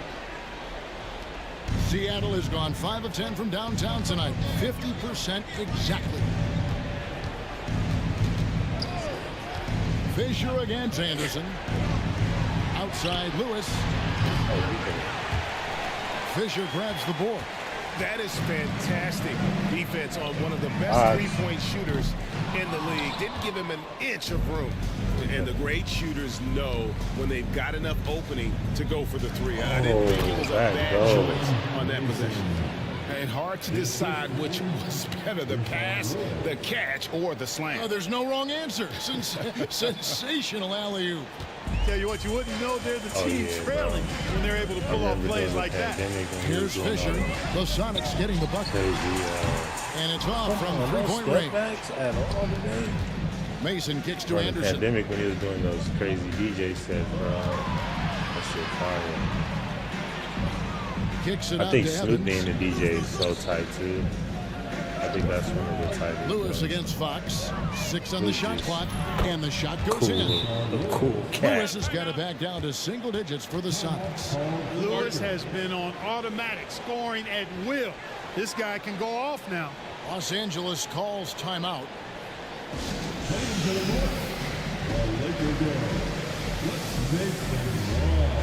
B: Seattle has gone 5 of 10 from downtown tonight. 50% exactly. Fisher against Anderson. Outside Lewis. Fisher grabs the board.
E: That is fantastic defense on one of the best three-point shooters in the league. Didn't give him an inch of room. And the great shooters know when they've got enough opening to go for the three. I didn't think it was a bad choice on that possession. And hard to decide which was better, the pass, the catch, or the slam.
B: Oh, there's no wrong answer. Sensational alley-oop.
C: Tell you what, you wouldn't know they're the team trailing when they're able to pull off plays like that.
B: Here's Fisher. The Sonics getting the bucket. And it's off from three-point range. Mason kicks to Anderson.
A: Pandemic when he was doing those crazy DJ sets, bro. That shit fire.
B: Kicks it
A: I
B: out
A: think
B: to
A: Snoop
B: Evans.
A: being the DJ is so tight too. I think that's one of the tightest.
B: Lewis against Fox. 6 on the shot clock, and the shot goes in.
A: The cool cat.
B: Lewis has got it back down to single digits for the Sonics.
C: Lewis has been on automatic scoring at will. This guy can go off now.
B: Los Angeles calls timeout.
D: Let's make them raw.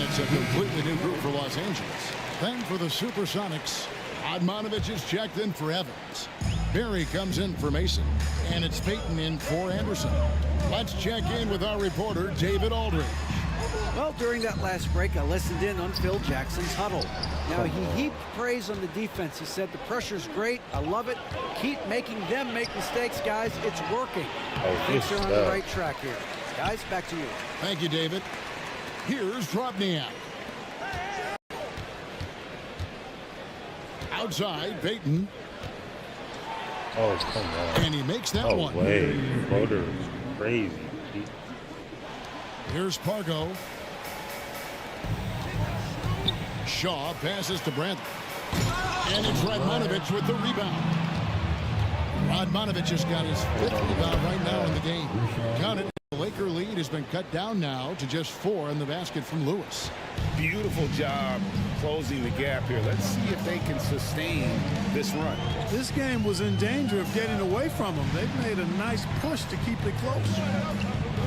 B: It's a completely new group for Los Angeles. Then for the Supersonics, Admonovich is checked in for Evans. Berry comes in for Mason. And it's Payton in for Anderson. Let's check in with our reporter, David Aldridge.
G: Well, during that last break, I listened in on Phil Jackson's huddle. Now, he heaped praise on the defense. He said, the pressure's great. I love it. Keep making them make mistakes, guys. It's working. I think they're on the right track here. Guys, back to you.
B: Thank you, David. Here's Drobniak. Outside, Payton.
A: Oh, come on.
B: And he makes that one.
A: No way. Floater is crazy.
B: Here's Pargo. Shaw passes to Brandt. And it's Radmanovich with the rebound. Radmanovich has got his 5th rebound right now in the game. Count it. The Laker lead has been cut down now to just 4 in the basket from Lewis.
E: Beautiful job closing the gap here. Let's see if they can sustain this run.
C: This game was in danger of getting away from them. They've made a nice push to keep it close.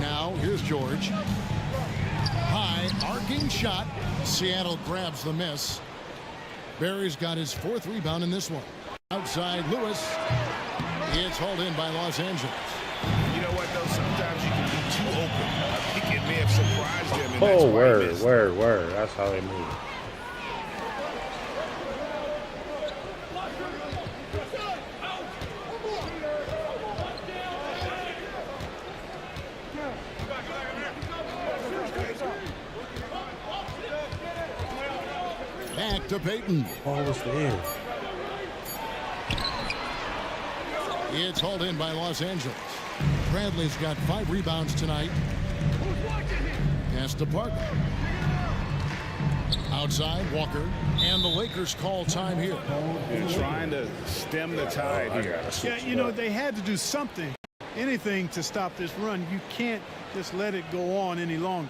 B: Now, here's George. High, arcing shot. Seattle grabs the miss. Barry's got his 4th rebound in this one. Outside Lewis. It's hauled in by Los Angeles.
E: You know what, though? Sometimes you can be too open. I think it may have surprised them. And
A: Oh,
E: that's
A: word. That's how they move.
B: to Payton.
A: Almost there.
B: It's hauled in by Los Angeles. Bradley's got 5 rebounds tonight. Pass to Parker. Outside, Walker. And the Lakers call time here.
E: They're trying to stem the tide here.
C: Yeah, you know, they had to do something, anything to stop this run. You can't just let it go on any longer.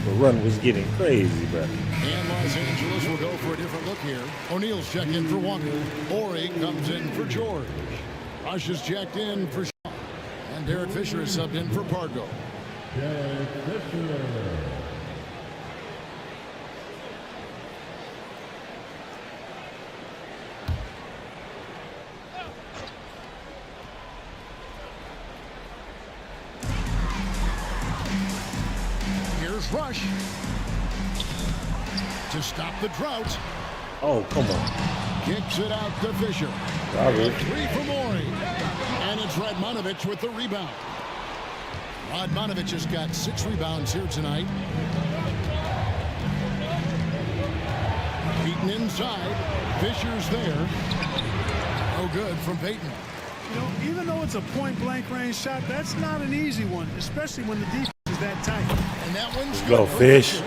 A: The run was getting crazy, bro.
B: And Los Angeles will go for a different look here. O'Neal's checked in for Walker. Ori comes in for George. Bosh is checked in for Shaw. And Derek Fisher is subbed in for Pargo.
D: Derek Fisher.
B: Here's Rush. To stop the drought.
A: Oh, come on.
B: Kicks it out to Fisher.
A: Robert.
B: 3 from Ori. And it's Radmanovich with the rebound. Radmanovich has got 6 rebounds here tonight. Payton inside. Fisher's there. No good from Payton.
C: You know, even though it's a point-blank range shot, that's not an easy one, especially when the defense is that tight.
B: And that one's
A: Go,
B: good.
A: Fish.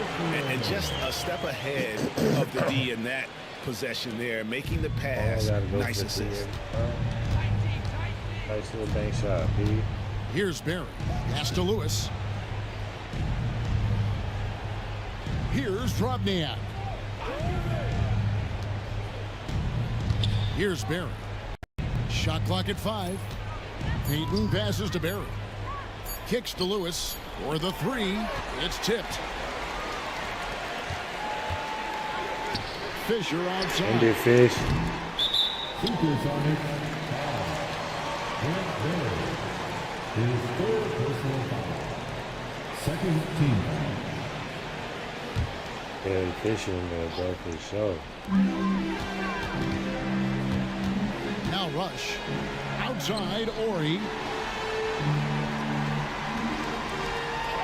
E: And just a step ahead of the D in that possession there, making the pass. Nice assist.
A: Nice little bank shot, B.
B: Here's Barry. Pass to Lewis. Here's Drobniak. Here's Barry. Shot clock at 5. Payton passes to Barry. Kicks to Lewis for the 3. It's tipped. Fisher outside.
A: End it, Fish.
D: Supersonic foul. Grant Barry. His 3rd personal foul. 2nd team foul.
A: Yeah, Fish in there, bro, for sure.
B: Now Rush. Outside, Ori.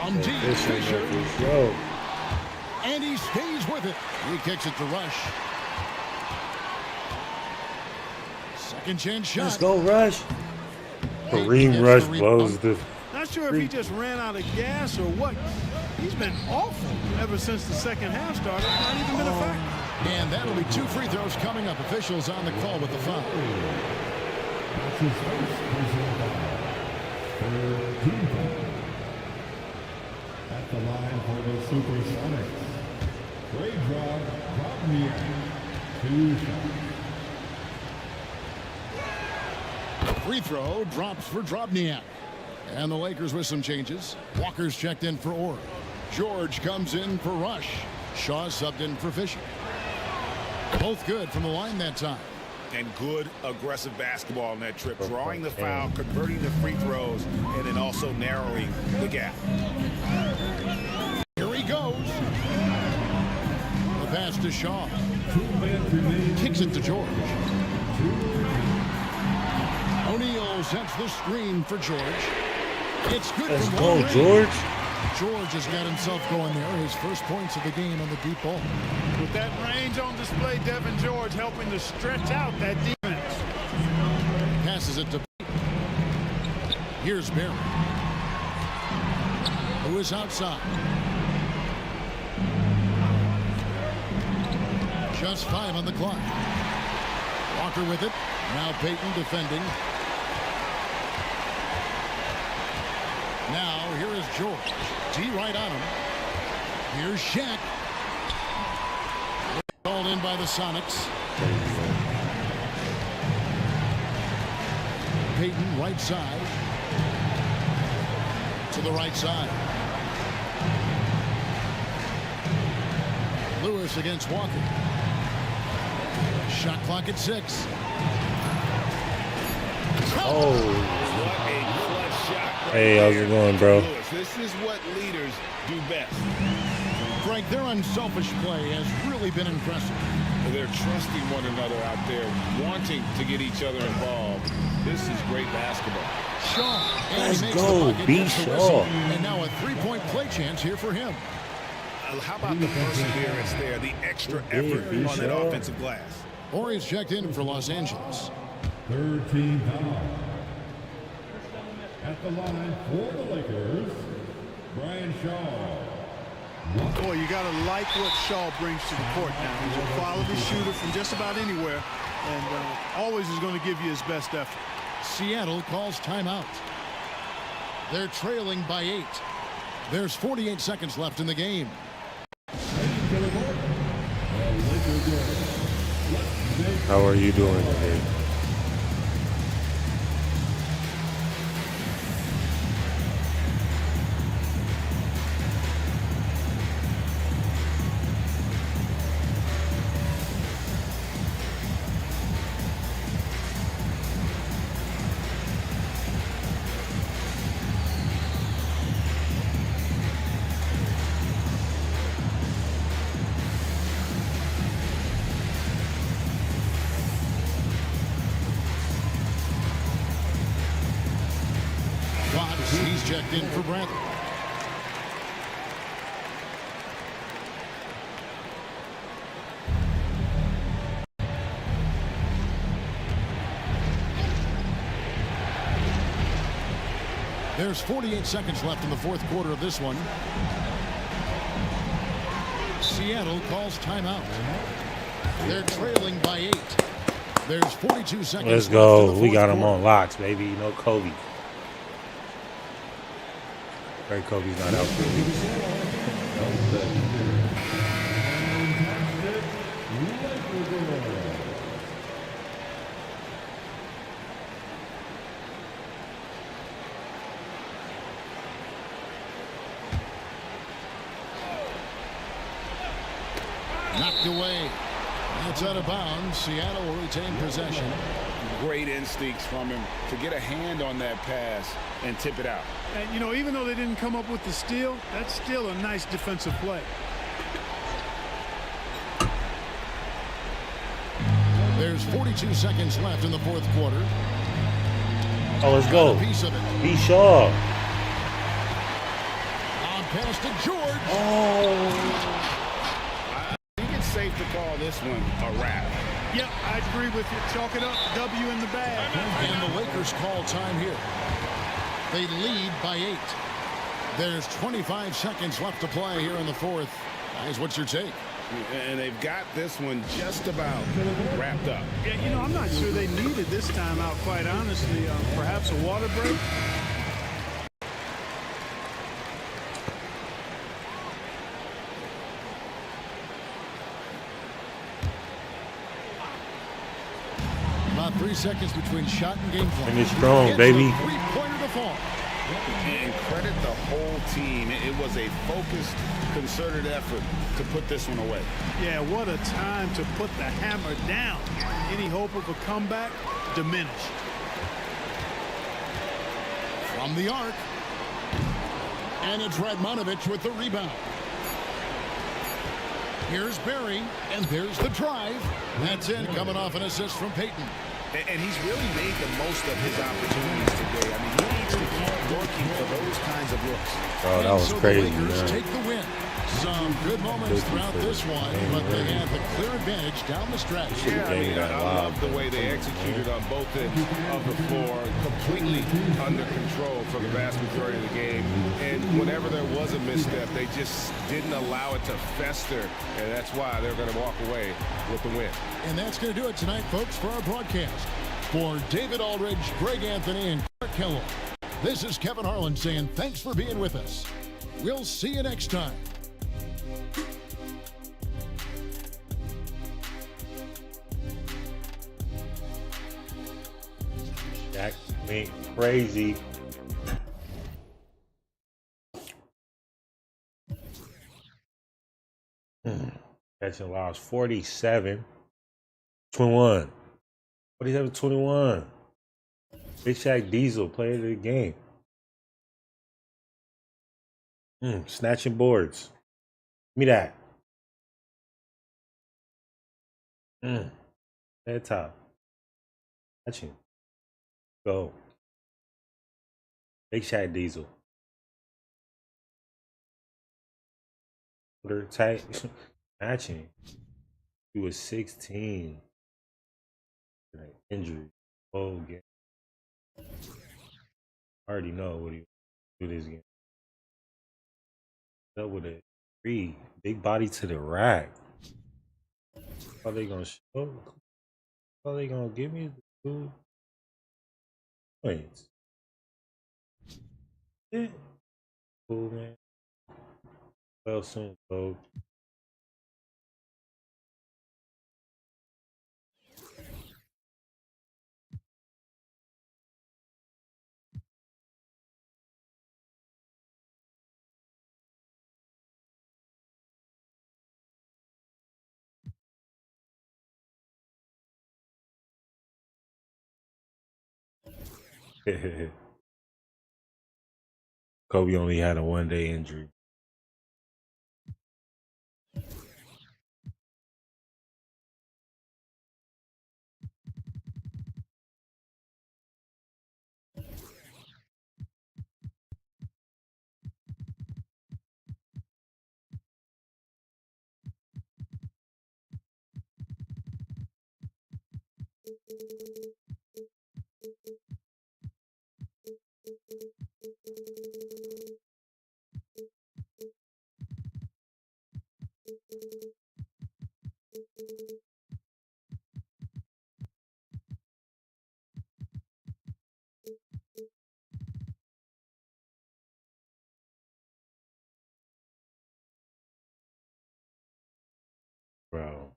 B: On deep,
A: Fish in
B: Fisher.
A: there for sure.
B: And he stays with it. He kicks it to Rush. Second chance shot.
A: Let's go, Rush. Kareem Rush blows the...
C: Not sure if he just ran out of gas or what. He's been awful ever since the second half started. Not even been a factor.
B: And that'll be 2 free throws coming up. Officials on the call with the foul.
D: That's his 1st personal foul. 3rd team foul. At the line for the Supersonics. Great job, Drobniak. 2 shots.
B: Free throw drops for Drobniak. And the Lakers with some changes. Walker's checked in for Ori. George comes in for Rush. Shaw subbed in for Fisher. Both good from the line that time.
E: And good aggressive basketball on that trip. Drawing the foul, converting the free throws, and then also narrowing the gap.
B: Here he goes. The pass to Shaw.
D: 2 minutes remaining.
B: Kicks it to George. O'Neal sets the screen for George. It's good.
A: Let's
B: from
A: go,
B: long range.
A: George.
B: George has got himself going there. His first points of the game on the deep ball.
C: With that range on display, Devin George helping to stretch out that defense.
B: Passes it to. Here's Barry. Who is outside. Just 5 on the clock. Walker with it. Now Payton defending. Now here is George. D right on him. Here's Shaq. Called in by the Sonics. Payton right side. To the right side. Lewis against Walker. Shot clock at 6.
A: Oh.
E: What a clutch shot.
A: Hey, how's it going, bro?
E: This is what leaders do best.
B: Gregg, their unselfish play has really been impressive.
E: They're trusting one another out there, wanting to get each other involved. This is great basketball.
B: Shaw. And
A: Let's
B: he makes
A: go,
B: the bucket.
A: B.
B: There's the
A: Shaw.
B: whistle. And now a three-point play chance here for him.
E: How about the perseverance there, the extra effort
A: B.
E: on that
A: Shaw.
E: offensive glass?
B: Horry's checked in for Los Angeles.
D: Third team foul. At the line for the Lakers, Bryant Shaw.
C: Boy, you got to like what Shaw brings to the court now. He's a quality shooter from just about anywhere, and always is going to give you his best effort.
B: Seattle calls timeout. They're trailing by 8. There's 48 seconds left in the game.
A: How are you doing today?
B: He's checked in for Bradley. There's 48 seconds left in the fourth quarter of this one. Seattle calls timeout. They're trailing by 8. There's 42 seconds.
A: Let's go. We got him on locks, baby. You know Kobe. Right, Kobe's not out there.
B: Knocked away. That's out of bounds. Seattle will retain possession.
E: Great instincts from him to get a hand on that pass and tip it out.
C: And, you know, even though they didn't come up with the steal, that's still a nice defensive play.
B: There's 42 seconds left in the fourth quarter.
A: Oh, let's go.
B: Got a piece of it.
A: B. Shaw.
B: On pass to George.
A: Oh.
E: I think it's safe to call this one a wrap.
C: Yep, I agree with you. Chalk it up. W in the bag.
B: And the Lakers call time here. They lead by 8. There's 25 seconds left to play here in the fourth. Guys, what's your take?
E: And they've got this one just about wrapped up.
C: Yeah, you know, I'm not sure they needed this timeout, quite honestly. Perhaps a water break.
B: About 3 seconds between shot and game clock.
A: Finish strong,
B: Gets
A: baby.
B: a three-pointer to fall.
E: And credit the whole team. It was a focused, concerted effort to put this one away.
C: Yeah, what a time to put the hammer down. Any hope of a comeback diminished.
B: From the arc. And it's Radmanovich with the rebound. Here's Barry, and there's the drive. That's in, coming off an assist from Peyton.
E: And he's really made the most of his opportunities today. I mean, he needs to keep working for those kinds of looks.
A: Oh, that was
B: So
A: crazy,
B: the Lakers
A: man.
B: take the win. Some good moments throughout this one, but they have the clear advantage down the stretch.
E: Yeah, I mean,
A: that
E: I
A: lob.
E: love the way they executed on both ends of the floor, completely under control for the vast majority of the game. And whenever there was a misstep, they just didn't allow it to fester, and that's why they're going to walk away with the win.
B: And that's going to do it tonight, folks, for our broadcast. For David Aldridge, Greg Anthony, and Clark Kellogg, this is Kevin Harlan saying thanks for being with us. We'll see you next time.
A: That went crazy. Catching loss 47. 21. 47 21. Big Shaq Diesel, player of the game. Snatching boards. Give me that. Head top. Watching. Go. Big Shot Diesel. Shoulder tight. Matching. He was 16. Injury. Oh, game. I already know what he do this game. Up with a 3. Big body to the rack. How they gonna show? How they gonna give me the 2 points? Yeah. Cool, man. Well, soon, folks. Kobe only had a 1-day injury. Bro.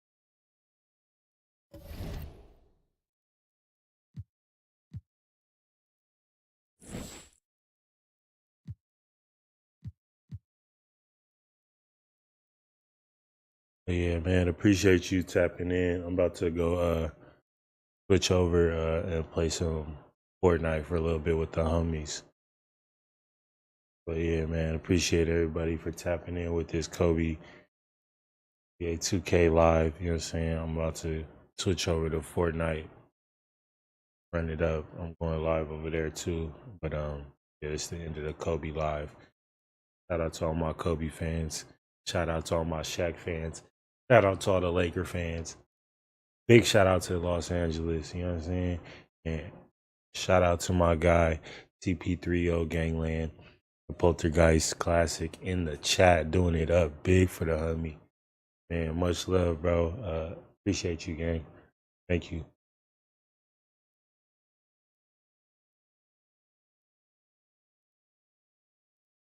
A: Yeah, man, appreciate you tapping in. I'm about to go switch over and play some Fortnite for a little bit with the homies. But yeah, man, appreciate everybody for tapping in with this Kobe 2K live. You know what I'm saying? I'm about to switch over to Fortnite, run it up. I'm going live over there too. But yeah, it's the end of the Kobe live. Shout out to all my Kobe fans. Shout out to all my Shaq fans. Shout out to all the Laker fans. Big shout out to Los Angeles, you know what I'm saying? And shout out to my guy, TP30 Gangland, the Poltergeist Classic in the chat, doing it up big for the homie. Man, much love, bro. Appreciate you, gang. Thank you.